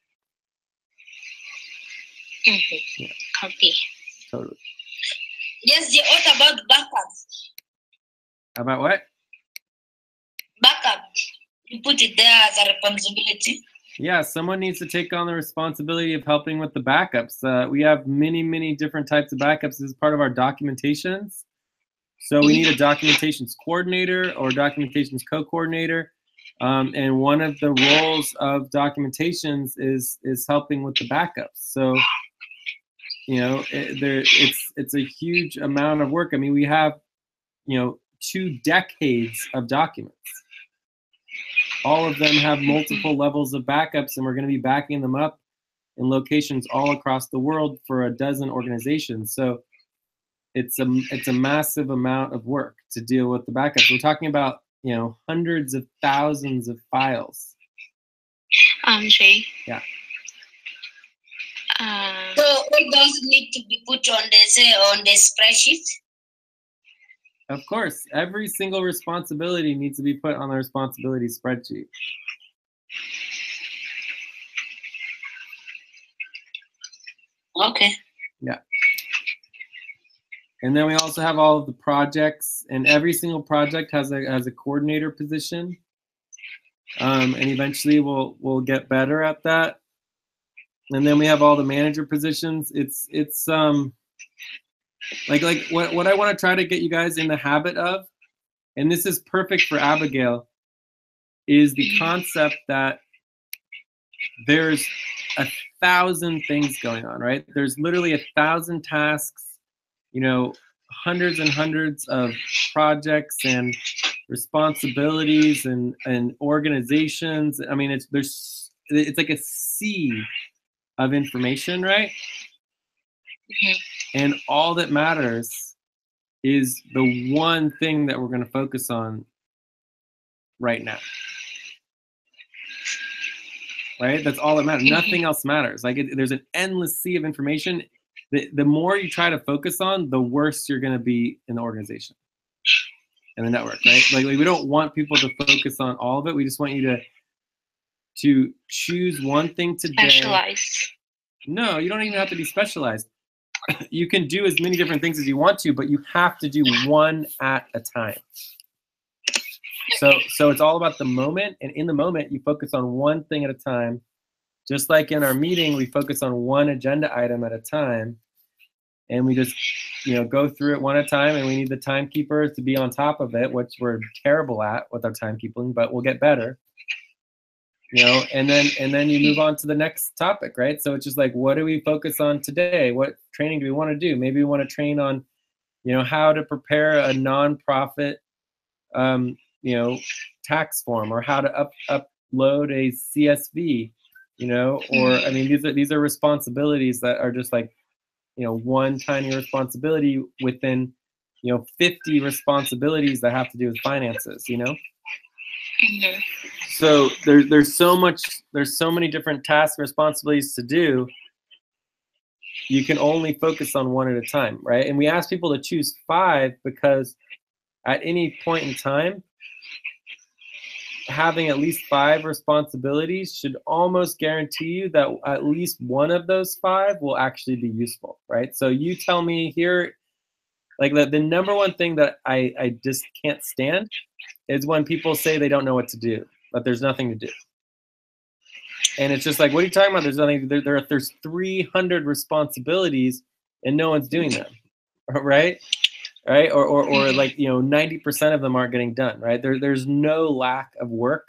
Yeah. Copy. Totally. Yes, what about backups? About what? Backup. You put it there as a responsibility. Yeah, someone needs to take on the responsibility of helping with the backups. We have many different types of backups as part of our documentations. So we need a documentations coordinator or documentations co-coordinator. And one of the roles of documentations is helping with the backups. So, you know, it's a huge amount of work. I mean, we have, you know, 2 decades of documents. All of them have multiple levels of backups, and we're going to be backing them up in locations all across the world for a dozen organizations. So it's a massive amount of work to deal with the backups. We're talking about, you know, hundreds of thousands of files. Jay. Yeah. So all those need to be put on the spreadsheet. Of course, every single responsibility needs to be put on the responsibility spreadsheet. Okay. Yeah. And then we also have all of the projects, and every single project has a coordinator position. And eventually we'll get better at that. And then we have all the manager positions. It's like what I want to try to get you guys in the habit of, and this is perfect for Abigail, is the concept that there's 1,000 things going on, right? There's literally 1,000 tasks, you know, hundreds and hundreds of projects and responsibilities and organizations. I mean, it's like a sea of information, right? And all that matters is the one thing that we're going to focus on right now. Right? That's all that matters. Nothing else matters. Like there's an endless sea of information. The more you try to focus on, the worse you're going to be in the organization and the network, right? Like we don't want people to focus on all of it. We just want you to choose one thing today. Specialize. No, you don't even have to be specialized. You can do as many different things as you want to, but you have to do one at a time. So it's all about the moment, and in the moment, you focus on one thing at a time. Just like in our meeting, we focus on one agenda item at a time, and we just, you know, go through it one at a time. And we need the timekeepers to be on top of it, which we're terrible at with our timekeeping, but we'll get better. You know, and then you move on to the next topic, right? So it's just like, what do we focus on today? What training do we want to do? Maybe we want to train on, you know, how to prepare a nonprofit, you know, tax form, or how to upload a CSV, you know, or I mean, these are responsibilities that are just like, you know, one tiny responsibility within, you know, 50 responsibilities that have to do with finances, you know. So there's so many different tasks, responsibilities to do. You can only focus on one at a time, right? And we ask people to choose 5 because at any point in time, having at least 5 responsibilities should almost guarantee you that at least one of those 5 will actually be useful, right? So you tell me here, like the number one thing that I just can't stand is when people say they don't know what to do, but there's nothing to do. And it's just like, what are you talking about? There's nothing. There's 300 responsibilities and no one's doing them, right? Right? Or like, you know, 90% of them aren't getting done, right? There's no lack of work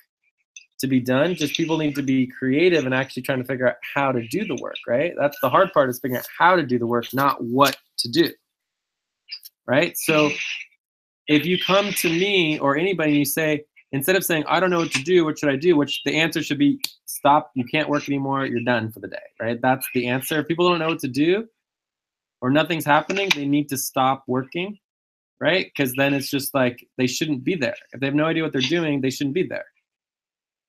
to be done. Just people need to be creative and actually trying to figure out how to do the work, right? That's the hard part, is figuring out how to do the work, not what to do, right? So if you come to me or anybody and you say, instead of saying, I don't know what to do, what should I do? Which the answer should be, stop, you can't work anymore, you're done for the day, right? That's the answer. If people don't know what to do or nothing's happening, they need to stop working, right? Because then it's just like, they shouldn't be there. If they have no idea what they're doing, they shouldn't be there.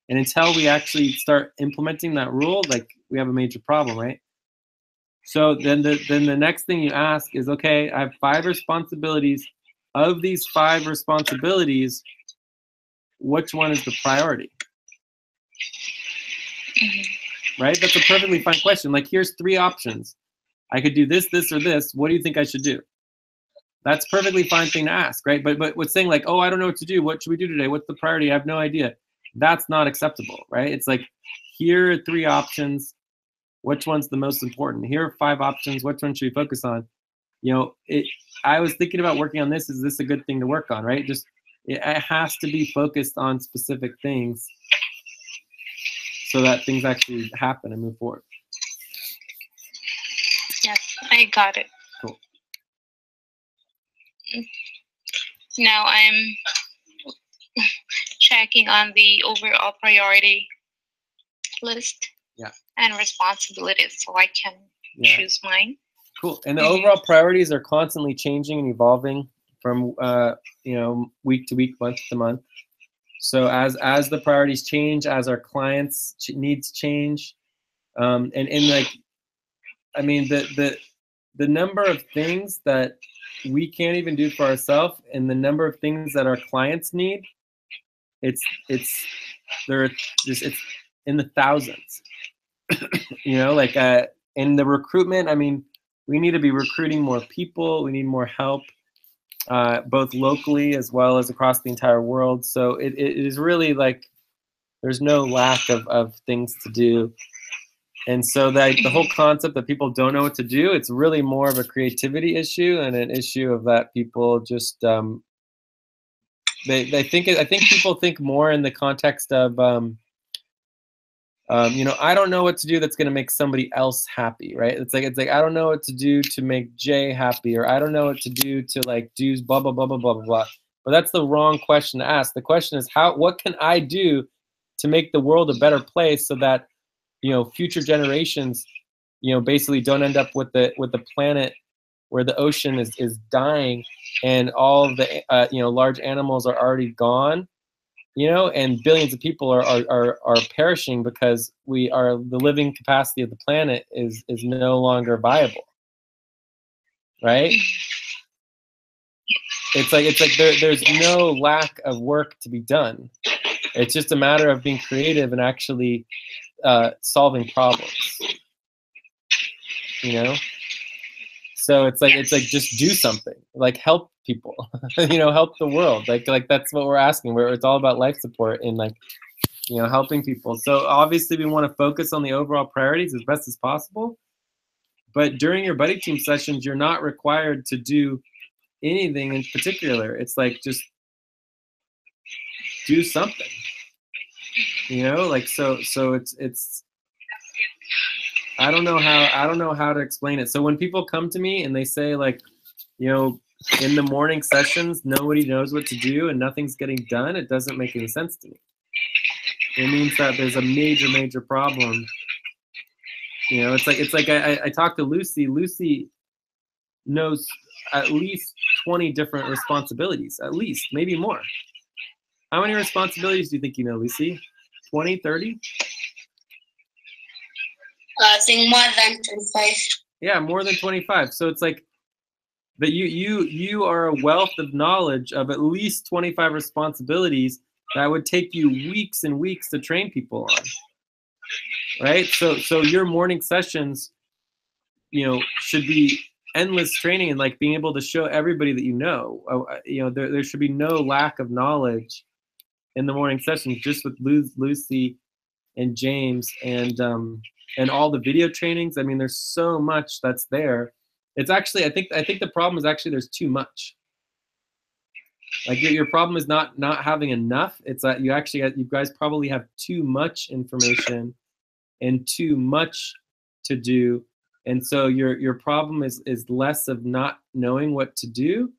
And until we actually start implementing that rule, like, we have a major problem, right? So then the next thing you ask is, okay, I have 5 responsibilities. Of these 5 responsibilities, which one is the priority? Right? That's a perfectly fine question. Like, here's 3 options. I could do this, this, or this. What do you think I should do? That's a perfectly fine thing to ask, right? But what's saying like, oh, I don't know what to do. What should we do today? What's the priority? I have no idea. that's not acceptable, right? It's like, here are 3 options. Which one's the most important? Here are 5 options. Which one should we focus on? I was thinking about working on this. Is this a good thing to work on, right? Just, it has to be focused on specific things so that things actually happen and move forward. Yes, I got it. Cool. Now I'm checking on the overall priority list. Yeah. And responsibilities, so I can choose mine. Cool. And the overall priorities are constantly changing and evolving from week to week, month to month. So as the priorities change, as our clients' needs change, the number of things that we can't even do for ourselves, and the number of things that our clients need, it's in the thousands. In the recruitment, I mean, we need to be recruiting more people. We need more help, both locally as well as across the entire world. So it is really like there's no lack of things to do. And so the whole concept that people don't know what to do, it's really more of a creativity issue and an issue of that people just I think people think more in the context of I don't know what to do that's going to make somebody else happy, right? It's like I don't know what to do to make Jay happy, or I don't know what to do to like do blah blah blah blah blah blah. But that's the wrong question to ask. The question is what can I do to make the world a better place so that future generations basically don't end up with the planet where the ocean is dying and all of the large animals are already gone. And billions of people are perishing because the living capacity of the planet is no longer viable, right? It's like there's no lack of work to be done. It's just a matter of being creative and actually solving problems. So it's like just do something, like help people, help the world. Like that's what we're asking. It's all about life support and helping people. So obviously we want to focus on the overall priorities as best as possible. But during your buddy team sessions, you're not required to do anything in particular. It's like just do something. So it's I don't know how to explain it. So when people come to me and they say in the morning sessions, nobody knows what to do and nothing's getting done, it doesn't make any sense to me. It means that there's a major problem. It's like I talked to Lucy. Lucy knows at least 20 different responsibilities, at least, maybe more. How many responsibilities do you think you know, Lucy? 20, 30? I think more than 25. Yeah, more than 25. So it's like that you are a wealth of knowledge of at least 25 responsibilities that would take you weeks and weeks to train people on. Right? So your morning sessions, should be endless training and like being able to show everybody that there should be no lack of knowledge in the morning sessions, just with Lucy and James and all the video trainings. I mean, there's so much that's there. It's actually, I think the problem is actually there's too much. Like your problem is not having enough. It's that you guys probably have too much information and too much to do. And so your problem is less of not knowing what to do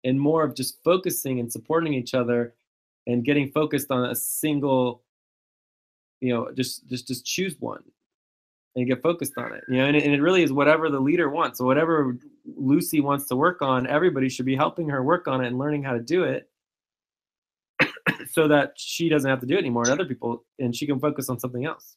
and more of just focusing and supporting each other and getting focused on a single, just choose one and get focused on it. And it really is whatever the leader wants. So whatever Lucy wants to work on, everybody should be helping her work on it and learning how to do it so that she doesn't have to do it anymore and other people, and she can focus on something else.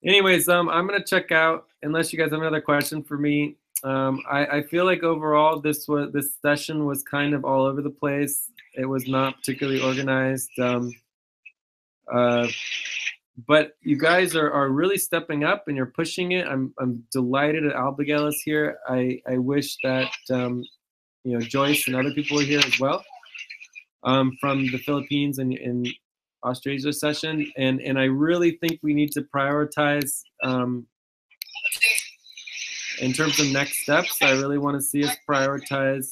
Anyways, I'm gonna check out unless you guys have another question for me. I feel like overall this session was kind of all over the place. It was not particularly organized. but you guys are really stepping up and you're pushing it. I'm delighted that Abigail is here. I wish that Joyce and other people are here as well, from the Philippines and AustrAsia session, and I really think we need to prioritize in terms of next steps. I really want to see us prioritize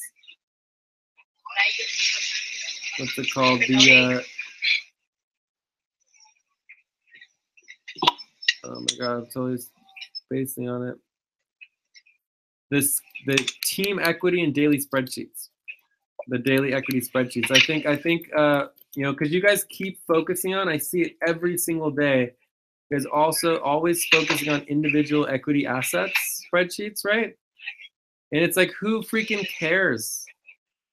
what's it called, oh my god, I'm totally spacing on it. The team equity and daily spreadsheets, the daily equity spreadsheets. I think because you guys keep focusing on, I see it every single day. You guys also always focusing on individual equity assets spreadsheets, right? And it's like, who freaking cares?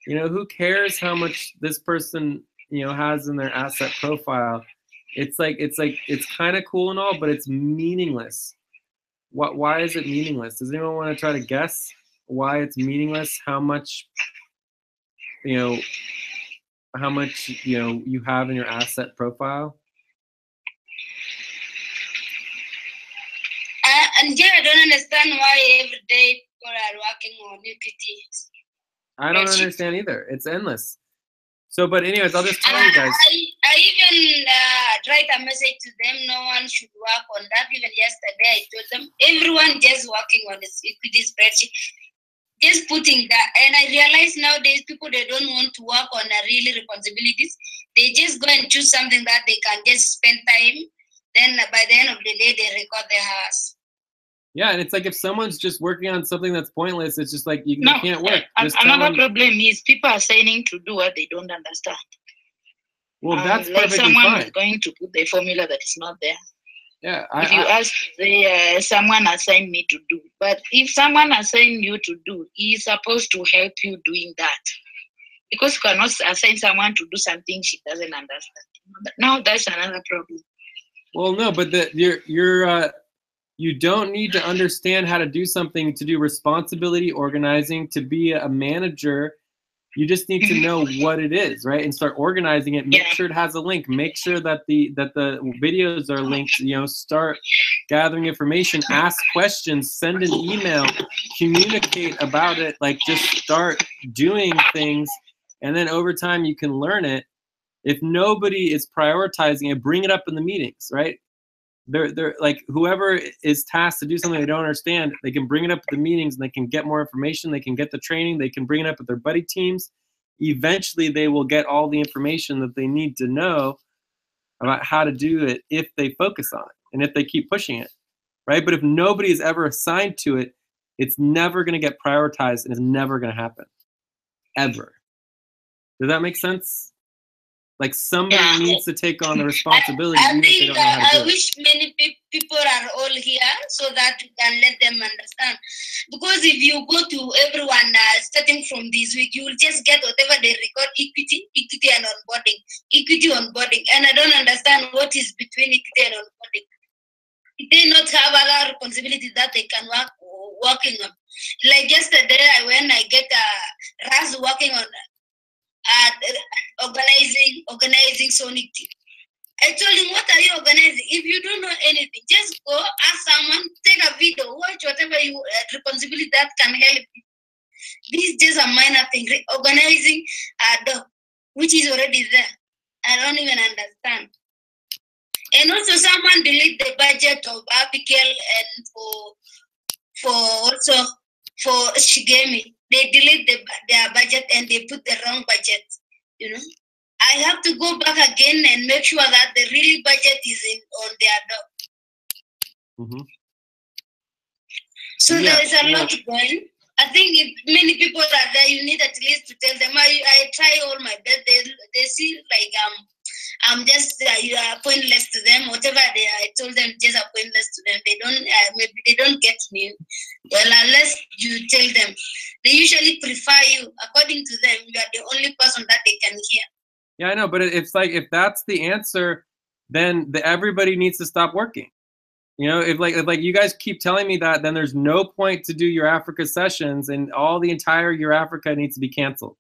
Who cares how much this person has in their asset profile? It's kind of cool and all, but it's meaningless. Why is it meaningless? Does anyone want to try to guess why it's meaningless? How much you have in your asset profile? And yeah, I don't understand why every day people are working on equities. I don't understand either. It's endless. So, but anyways, I'll just tell you guys. I even write a message to them. No one should work on that. Even yesterday, I told them everyone just working on this equity spreadsheet, just putting that. And I realize nowadays people, they don't want to work on the real responsibilities. They just go and choose something that they can just spend time. Then by the end of the day, they record their house. Yeah, and it's like if someone's just working on something that's pointless, it's just like you can't work. Another problem is people are saying to do what they don't understand. Well, that's like perfectly someone fine. is going to put the formula that is not there. Yeah, if you ask someone assigned me to do, but if someone assigned you to do, he is supposed to help you doing that, because you cannot assign someone to do something she doesn't understand. Now that's another problem. Well, no, but you don't need to understand how to do something to do responsibility organizing, to be a manager. You just need to know what it is, right? And start organizing it. Make sure it has a link. Make sure that the videos are linked. Start gathering information, ask questions, send an email, communicate about it. Like, just start doing things, and then over time you can learn it. If nobody is prioritizing it, bring it up in the meetings, right? They're like, whoever is tasked to do something they don't understand, they can bring it up at the meetings and they can get more information. They can get the training. They can bring it up with their buddy teams. Eventually, they will get all the information that they need to know about how to do it if they focus on it and if they keep pushing it, right? But if nobody is ever assigned to it, it's never going to get prioritized and it's never going to happen, ever. Does that make sense? Like, somebody needs to take on the responsibility. I think I wish many people are all here so that we can let them understand. Because if you go to everyone starting from this week, you will just get whatever they record: equity and onboarding. And I don't understand what is between equity and onboarding. They not have other responsibilities that they can working on. Like yesterday, when I get Raz working on organizing Sonic team. I told him, what are you organizing? If you don't know anything, just go ask someone, take a video, watch whatever you responsibility that can help you. This is just a minor thing. Organizing a dog, which is already there. I don't even understand. And also, someone delete the budget of Abigail and for Shigemi. They delete their budget and they put the wrong budget. I have to go back again and make sure that the real budget is on their dog. So there is a lot going. I think if many people are there, you need at least to tell them. I try all my best. They see like I'm just you are pointless to them. Whatever I told them, just are pointless to them. They don't maybe they don't get me. Well, unless you tell them, they usually prefer you. According to them, you are the only person that they can hear. Yeah, I know, but it's like, if that's the answer, then everybody needs to stop working. If like you guys keep telling me that, then there's no point to do your Africa sessions, and all the entire Your Africa needs to be canceled.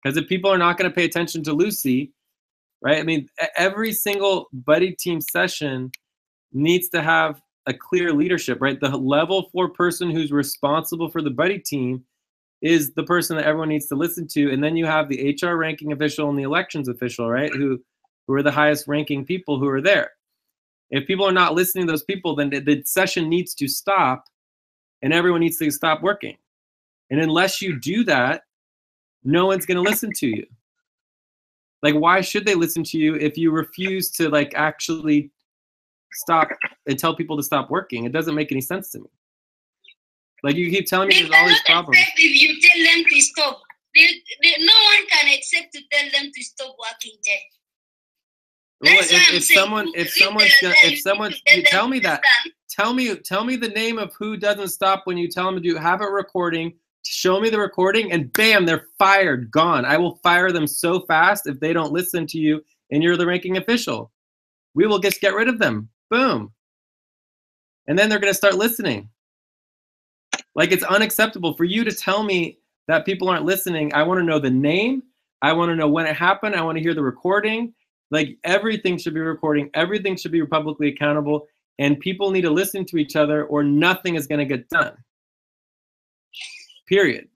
Because if people are not going to pay attention to Lucy, right? I mean, every single buddy team session needs to have a clear leadership, right? The level 4 person who's responsible for the buddy team is the person that everyone needs to listen to. And then you have the HR ranking official and the elections official, right? Who are the highest ranking people who are there. If people are not listening to those people, then the session needs to stop and everyone needs to stop working. And unless you do that, no one's going to listen to you. Like, why should they listen to you if you refuse to like actually stop and tell people to stop working? It doesn't make any sense to me. Like, you keep telling me there's all these problems. If you tell them to stop, no one can accept to tell them to stop working there. Well, if someone's you tell me that. Tell me the name of who doesn't stop when you tell them to do. Have a recording. Show me the recording, and bam, they're fired, gone. I will fire them so fast if they don't listen to you, and you're the ranking official. We will just get rid of them. Boom. And then they're going to start listening. Like, it's unacceptable for you to tell me that people aren't listening. I want to know the name. I want to know when it happened. I want to hear the recording. Like, everything should be recording. Everything should be publicly accountable. And people need to listen to each other or nothing is going to get done. Period.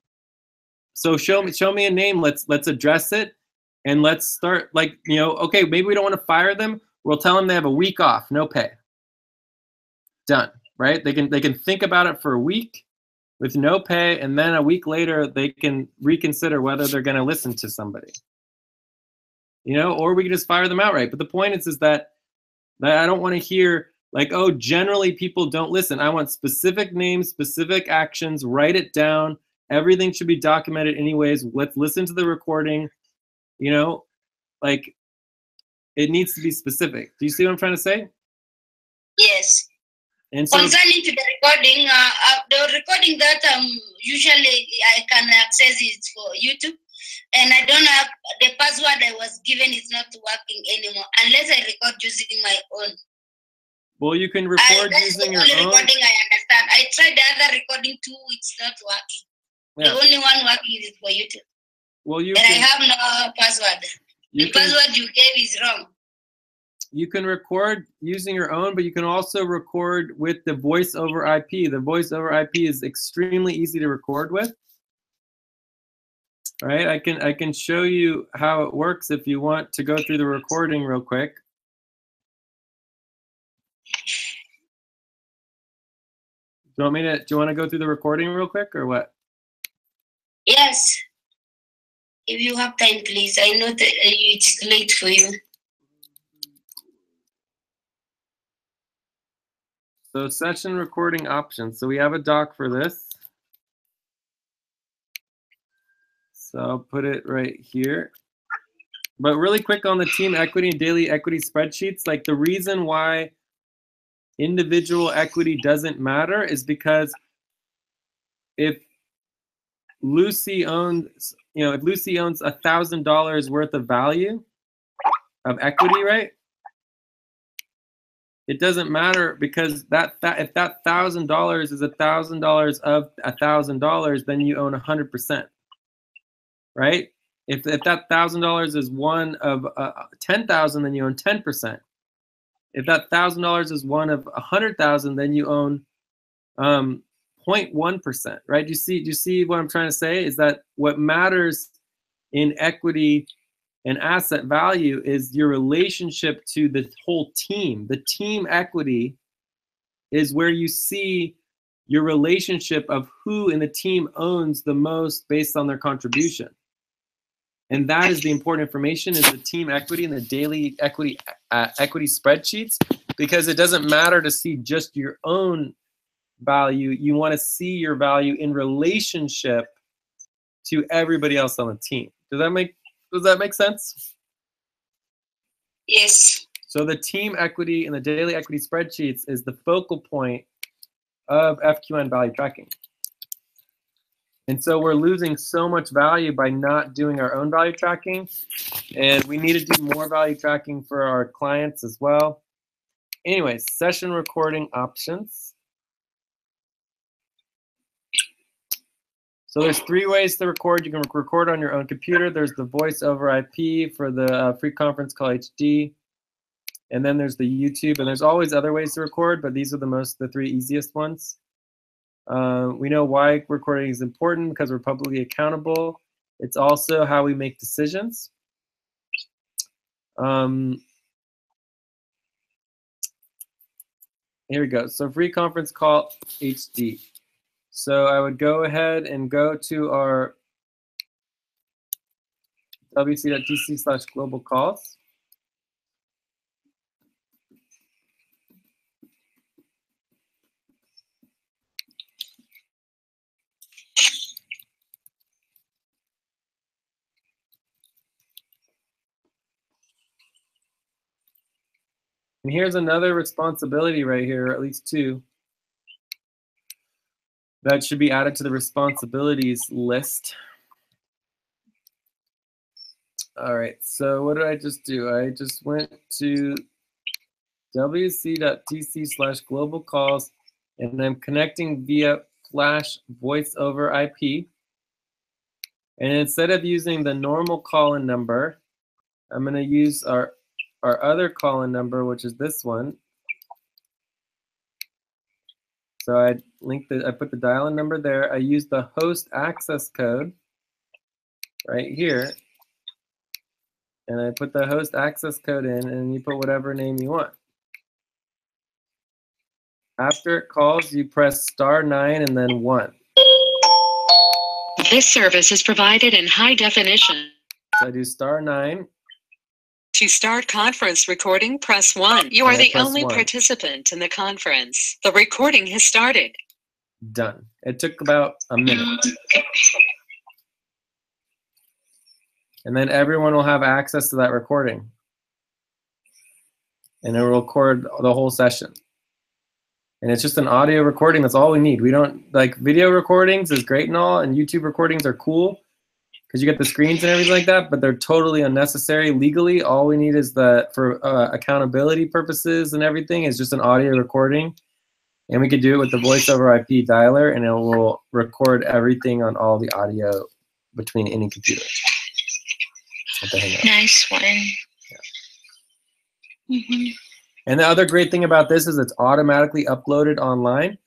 So show me a name. Let's address it. And let's start, like, you know, okay, maybe we don't want to fire them. We'll tell them they have a week off, no pay. Done, right? They can think about it for a week with no pay, and then a week later they can reconsider whether they're going to listen to somebody. You know, or we can just fire them outright. But the point is that I don't want to hear like, oh, generally people don't listen. I want specific names, specific actions, write it down. Everything should be documented anyways. Let's listen to the recording. You know, like, it needs to be specific. Do you see what I'm trying to say? Yes. And so, concerning to the recording that usually I can access it for YouTube, and I don't have the password I was given is not working anymore unless I record using my own. Well, you can record using your own. That's the only recording I understand. I tried the other recording too; it's not working. Yeah. The only one working is for YouTube. Well, I have no password. The password you gave is wrong. You can record using your own, but you can also record with the voice over IP. The voice over IP is extremely easy to record with. Right? I can show you how it works if you want to go through the recording real quick. Do you want to go through the recording real quick or what? Yes. If you have time, please. I know that it's late for you. So session recording options. So we have a doc for this. So I'll put it right here. But really quick on the team equity and daily equity spreadsheets, like the reason why individual equity doesn't matter is because if Lucy owns, if Lucy owns $1,000 worth of value of equity, right? It doesn't matter because if that $1,000 is $1,000 of $1,000, then you own 100%, right? If that $1,000 is one of 10,000, then you own 10%. If that $1,000 is one of 100,000, then you own 0.1%, right? Do you see what I'm trying to say? Is that what matters in equity and asset value is your relationship to the whole team. The team equity is where you see your relationship of who in the team owns the most based on their contribution. And that is the important information, is the team equity and the daily equity spreadsheets, because it doesn't matter to see just your own value. You want to see your value in relationship to everybody else on the team. Does that make sense? Yes. So the team equity and the daily equity spreadsheets is the focal point of FQN value tracking. And so we're losing so much value by not doing our own value tracking. And we need to do more value tracking for our clients as well. Anyways, session recording options. So there's 3 ways to record. You can record on your own computer. There's the voice over IP for the free conference call HD. And then there's the YouTube. And there's always other ways to record, but these are the 3 easiest ones. We know why recording is important because we're publicly accountable. It's also how we make decisions. Here we go. So free conference call HD. So I would go ahead and go to our wc.tc/global calls. And here's another responsibility right here, or at least 2, that should be added to the responsibilities list. All right, so what did I just do? I just went to wc.tc/global calls, and I'm connecting via Flash voice over IP. And instead of using the normal call-in number, I'm going to use our other call-in number, which is this one. So I put the dial-in number there. I use the host access code right here. And I put the host access code in, and you put whatever name you want. After it calls, you press *9 and then 1. This service is provided in high definition. So I do *9. To start conference recording, press 1. You are And I the press only 1. participant in the conference. The recording has started. Done. It took about a minute. And then everyone will have access to that recording. And it will record the whole session. And it's just an audio recording. That's all we need. We don't, like, video recordings is great and all, and YouTube recordings are cool because you get the screens and everything like that, but they're totally unnecessary legally. All we need is for accountability purposes and everything, is just an audio recording. And we could do it with the voice over IP dialer, and it will record everything on all the audio between any computer. Nice one. Yeah. And the other great thing about this is it's automatically uploaded online.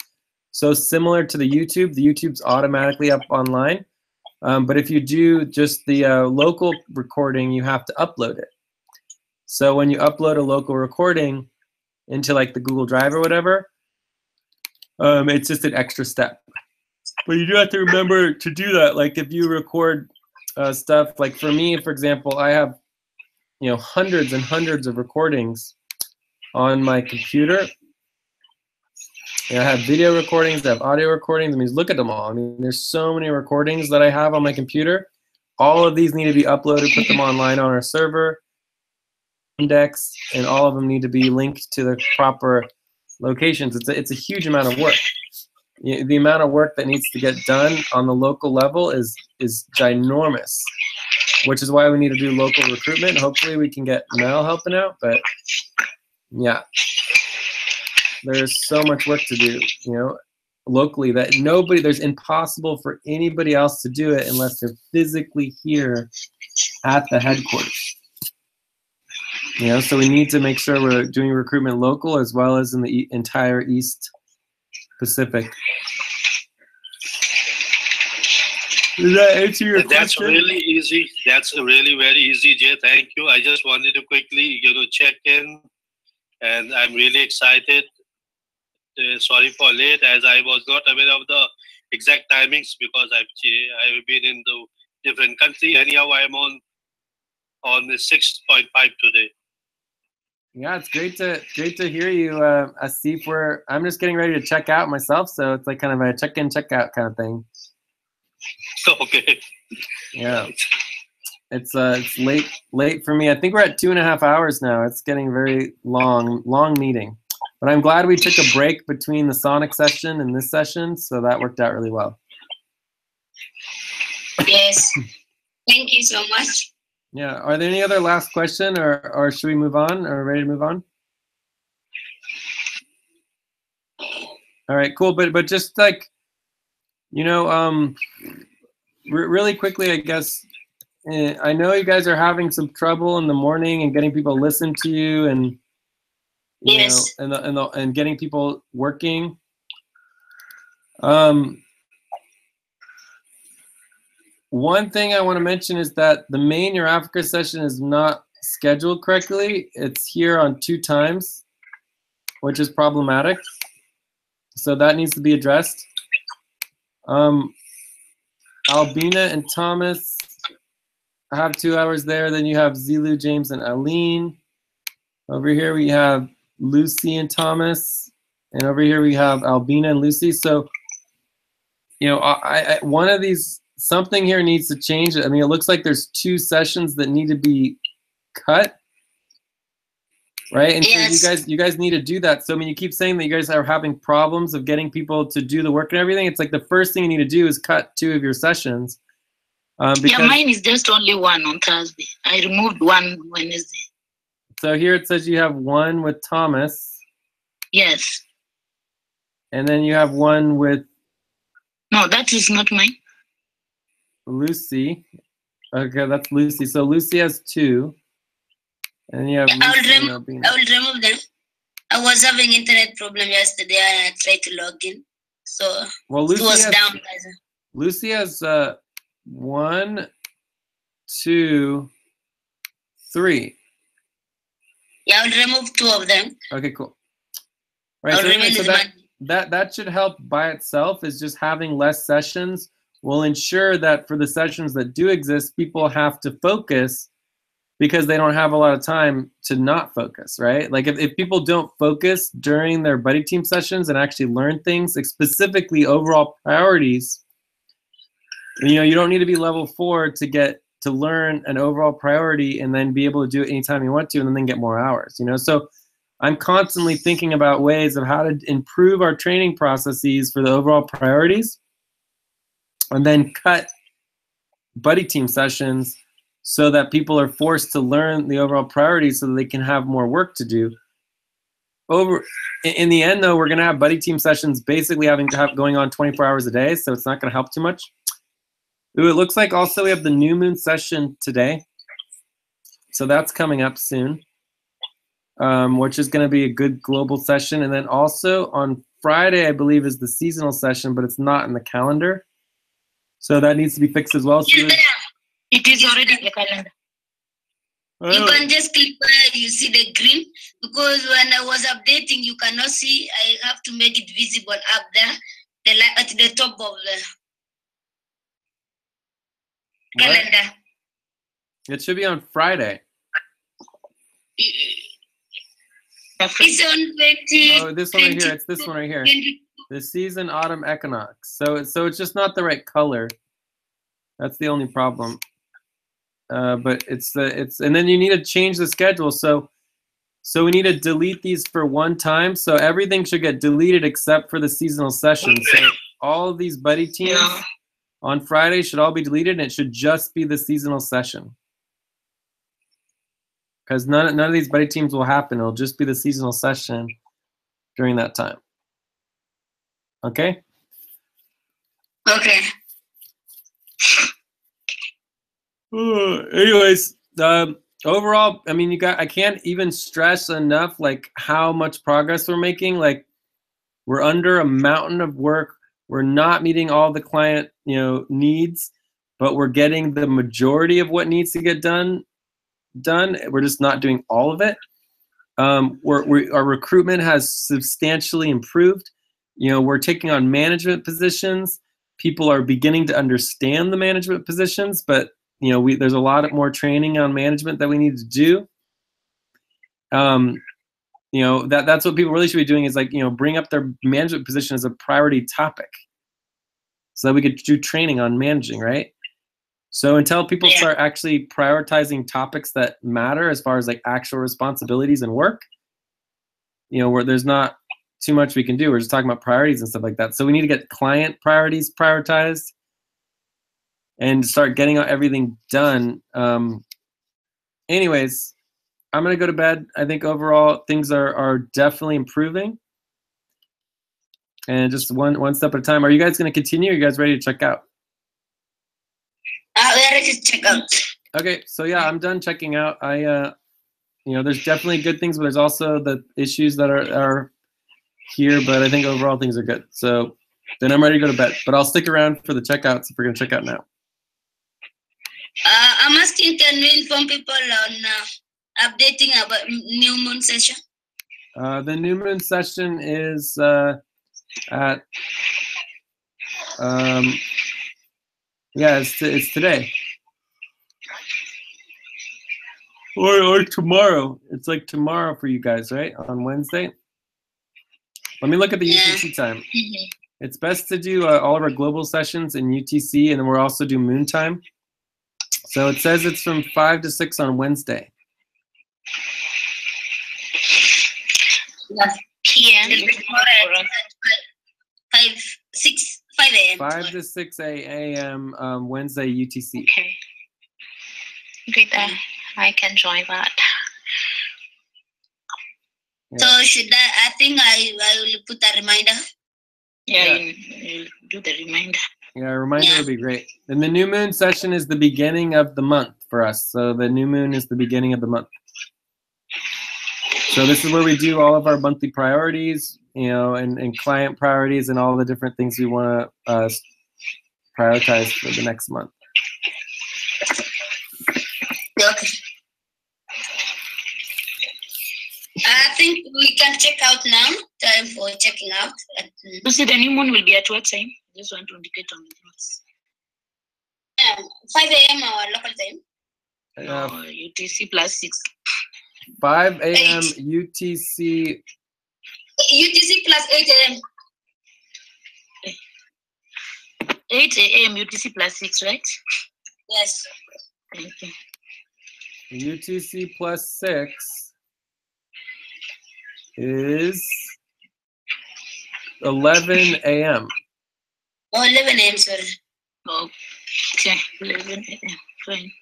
So similar to the YouTube's automatically up online. But if you do just the local recording, you have to upload it. So when you upload a local recording into like the Google Drive or whatever, it's just an extra step. But you do have to remember to do that. Like if you record stuff, like for me, for example, I have hundreds and hundreds of recordings on my computer. I have video recordings, I have audio recordings. I mean, look at them all. I mean, there's so many recordings that I have on my computer. All of these need to be uploaded, put them online on our server, index, and all of them need to be linked to the proper locations. It's a huge amount of work. The amount of work that needs to get done on the local level is ginormous, which is why we need to do local recruitment. Hopefully we can get Mel helping out, but yeah. There's so much work to do, locally that there's impossible for anybody else to do it unless they're physically here at the headquarters. So we need to make sure we're doing recruitment local as well as in the entire East Pacific. Does that answer your question? That's really easy. That's really very easy, Jay. Thank you. I just wanted to quickly, check in, and I'm really excited. Sorry for late, as I was not aware of the exact timings because I've been in the different country. Anyhow, I'm on the 6.5 today. Yeah, it's great to hear you, Asif. I'm just getting ready to check out myself, so it's like kind of a check-in, check-out kind of thing. Okay. Yeah, it's late for me. I think we're at 2.5 hours now. It's getting very long meeting. But I'm glad we took a break between the Sonic session and this session, so that worked out really well. Yes. Thank you so much. Yeah. Are there any other last question, or should we move on? Are we ready to move on? All right, cool. But just like, really quickly, I guess, I know you guys are having some trouble in the morning and getting people to listen to you, and you Yes. know, and getting people working. One thing I want to mention is that the main Your Africa session is not scheduled correctly. It's here on 2 times, which is problematic. So that needs to be addressed. Albina and Thomas have 2 hours there. Then you have Zilu, James, and Aline. Over here we have Lucy and Thomas. And over here we have Albina and Lucy. So, you know, one of these, something here needs to change. I mean, it looks like there's 2 sessions that need to be cut. Right? And Yes. so you guys need to do that. So I mean, you keep saying that you guys are having problems of getting people to do the work and everything. It's like the first thing you need to do is cut 2 of your sessions. Yeah, mine is just only one on Thursday. I removed one Wednesday. So here it says you have 1 with Thomas. Yes. And then you have 1 with No, that is not mine. Lucy. Okay, that's Lucy. So Lucy has 2. And you have Yeah, I Lucy and will Albina. remove them. I was having internet problem yesterday and I tried to log in. So Well, it Lucy was has, down. Lucy has 1, 2, 3. Yeah, I will remove 2 of them. Okay, cool. Right. I'll So, anyway, remove so the that should help by itself. Is just having less sessions will ensure that for the sessions that do exist, people have to focus because they don't have a lot of time to not focus, right? Like if people don't focus during their buddy team sessions and actually learn things, like specifically overall priorities, you know, you don't need to be level 4 to learn an overall priority and then be able to do it anytime you want to and then get more hours, you know? So I'm constantly thinking about ways of how to improve our training processes for the overall priorities and then cut buddy team sessions so that people are forced to learn the overall priorities so that they can have more work to do. In the end, though, we're going to have buddy team sessions basically having to have going on 24 hours a day, so it's not going to help too much. Ooh, it looks like also we have the new moon session today. So that's coming up soon, which is going to be a good global session. And then also on Friday, I believe, is the seasonal session, but it's not in the calendar. So that needs to be fixed as well. So It is already in the calendar. You can just click where you see the green, because when I was updating, you cannot see. I have to make it visible up there, at the top of the calendar. It should be on Friday. It's on 20. Oh, this one right here. It's this one right here. The season autumn equinox. So it's just not the right color. That's the only problem. But it's and then you need to change the schedule. So we need to delete these for one time. So everything should get deleted except for the seasonal session. So all of these buddy teams on Friday should all be deleted, and it should just be the seasonal session. Because none of these buddy teams will happen. It'll just be the seasonal session during that time. Okay? Okay. Anyways, overall, I mean, I can't even stress enough like how much progress we're making. Like, we're under a mountain of work. We're not meeting all the client, needs, but we're getting the majority of what needs to get done. We're just not doing all of it. Our recruitment has substantially improved. We're taking on management positions. People are beginning to understand the management positions, but there's a lot more training on management that we need to do. That's what people really should be doing is bring up their management position as a priority topic so that we could do training on managing, right? So until people start actually prioritizing topics that matter as far as actual responsibilities and work, where there's not too much we can do. We're just talking about priorities and stuff like that. So we need to get client priorities prioritized and start getting everything done. Anyways, I'm going to go to bed. I think overall things are definitely improving. And just one step at a time. Are you guys going to continue? Or are you guys ready to check out? Where is checkout? Okay, so yeah, I'm done checking out. There's definitely good things, but there's also the issues that are here. But I think overall things are good. So then I'm ready to go to bed. But I'll stick around for the checkouts if we're gonna check out now. I'm asking, can we inform people on updating about new moon session? The new moon session is at it's today or tomorrow. It's like tomorrow for you guys, right? On Wednesday. Let me look at the UTC time. Mm-hmm. It's best to do all of our global sessions in UTC, and then we'll also do moon time. So it says it's from 5 to 6 on Wednesday. Yes. PM. 5 a.m. 5 to 6 a.m. Wednesday UTC. Okay. Great. I can join that. So should I think I will put a reminder. Yeah, you do the reminder. Yeah, a reminder would be great. And the new moon session is the beginning of the month for us. So the new moon is the beginning of the month. So this is where we do all of our monthly priorities, and client priorities and all the different things we want to prioritize for the next month. Okay. I think we can check out now. Time for checking out. Lucy, the new moon will be at what time? Just want to indicate on the notes. 5 a.m. our local time. UTC plus 6. 5 a.m. UTC. UTC plus 8 a.m. 8 a.m. UTC plus 6, right? Yes. Thank you. UTC plus 6 is 11 a.m. Oh, 11 a.m. Sorry. Okay, 11 a.m. Fine.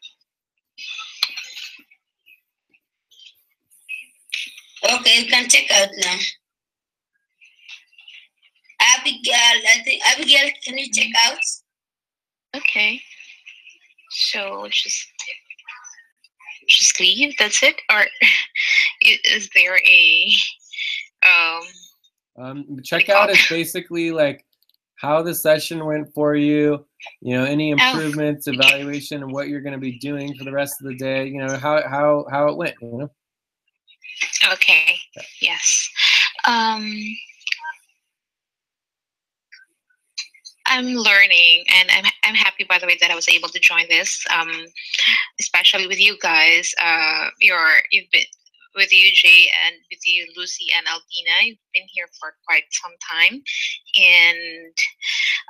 Okay, you can check out now. Abigail, can you check out? Okay. So just leave. That's it, or is there a checkout is basically like how the session went for you, any improvements, evaluation, and what you're going to be doing for the rest of the day. How it went. Okay. Yes. I'm learning, and I'm happy, by the way, that I was able to join this, especially with you guys. You've been with you, Jay, and with you, Lucy and Albina. You've been here for quite some time, and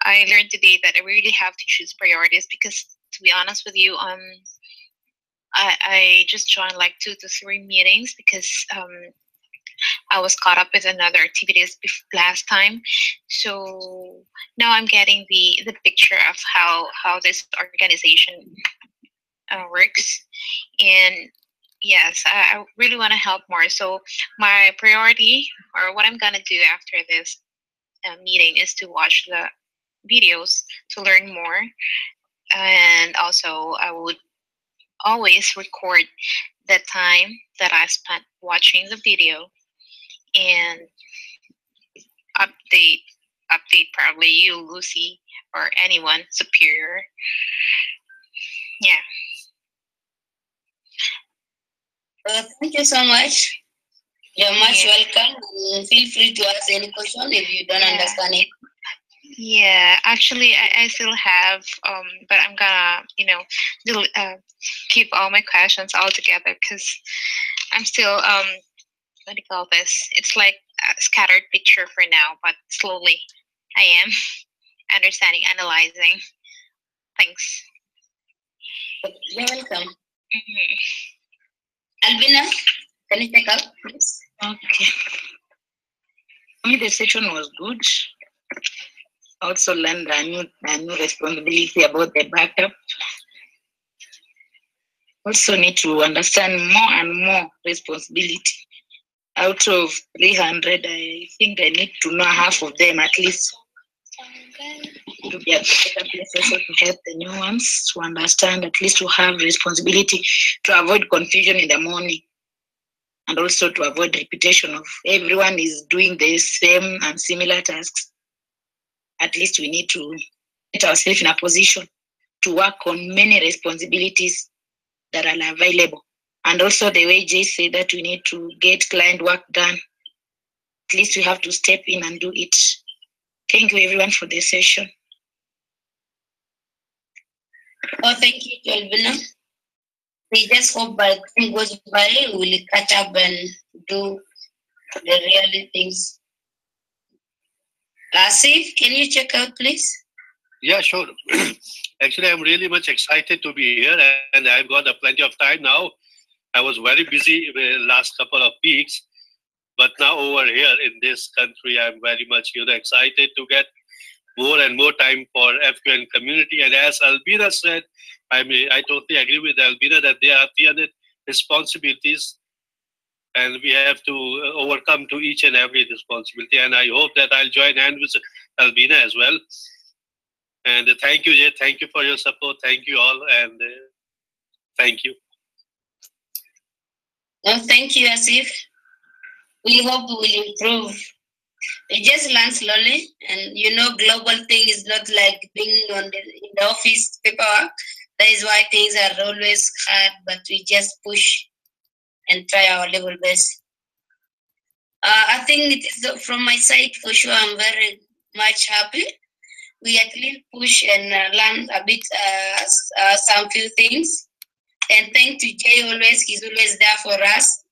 I learned today that I really have to choose priorities because, to be honest with you, I just joined like 2 to 3 meetings because I was caught up with another activities last time. So now I'm getting the picture of how this organization works. And yes, I really want to help more. So my priority, or what I'm going to do after this meeting, is to watch the videos to learn more. And also I would always record the time that I spent watching the video and update probably you, Lucy, or anyone superior. Yeah. Thank you so much. You're much welcome. Feel free to ask any question if you don't understand it. Yeah, actually, I still have, but I'm gonna, keep all my questions all together because I'm still, what do you call this? It's like a scattered picture for now, but slowly I am understanding, analyzing. Thanks. You're welcome. Mm-hmm. Albina, can you take out, please? Okay. For me, the session was good. I also learned a new responsibility about the backup. Also need to understand more and more responsibility. Out of 300, I think I need to know half of them at least. to be at the better place also to help the new ones to understand, at least to have responsibility to avoid confusion in the morning, and also to avoid repetition of everyone is doing the same and similar tasks. At least we need to get ourselves in a position to work on many responsibilities that are available. And also the way Jay said that we need to get client work done, at least we have to step in and do it. Thank you everyone for the session. Oh, thank you, Albina. We just hope by the time goes by, we'll catch up and do the real things. Asif, can you check out, please? Yeah, sure. Actually, I'm really much excited to be here, and I've got plenty of time now. I was very busy the last couple of weeks, but now over here in this country, I'm very much excited to get more and more time for FQN community. And as Albina said, I totally agree with Albina that there are 300 responsibilities, and we have to overcome to each and every responsibility. And I hope that I'll join hand with Albina as well. And thank you, Jay. Thank you for your support. Thank you all, and thank you. No, thank you, Asif. We hope we will improve. We just learn slowly, and global thing is not like being in the office paperwork. That is why things are always hard, but we just push and try our level best. I think it is from my side for sure. I'm very much happy. We at least push and learn a bit, some few things. And thank to Jay always. He's always there for us.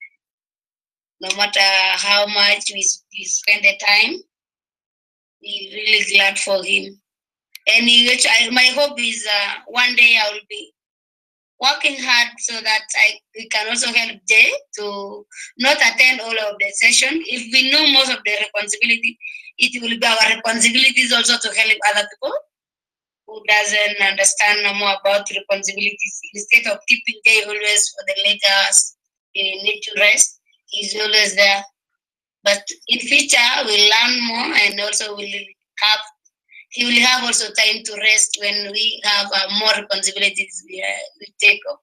No matter how much we spend the time, we're really glad for him. And my hope is one day I will be working hard so that we can also help Jay to not attend all of the session. If we know most of the responsibility, it will be our responsibilities also to help other people who doesn't understand more about responsibilities. Instead of keeping Jay always for the late hours, he need to rest. He's always there. But in future, we'll learn more, and also he will have also time to rest when we have more responsibilities we take up.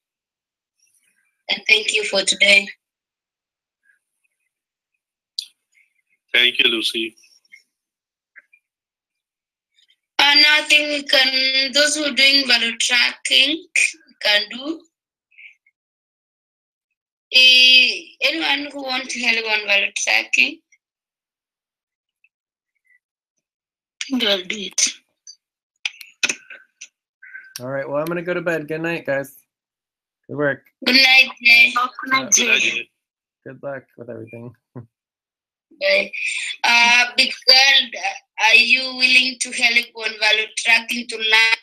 And thank you for today. Thank you, Lucy. And I think we can, those who are doing value tracking can do. Anyone who wants to help on value tracking? I think I'll do it. All right. Well, I'm going to go to bed. Good night, guys. Good work. Good night, Jay. Good night, Jay. Good luck with everything. Big Girl, are you willing to help on value tracking to learn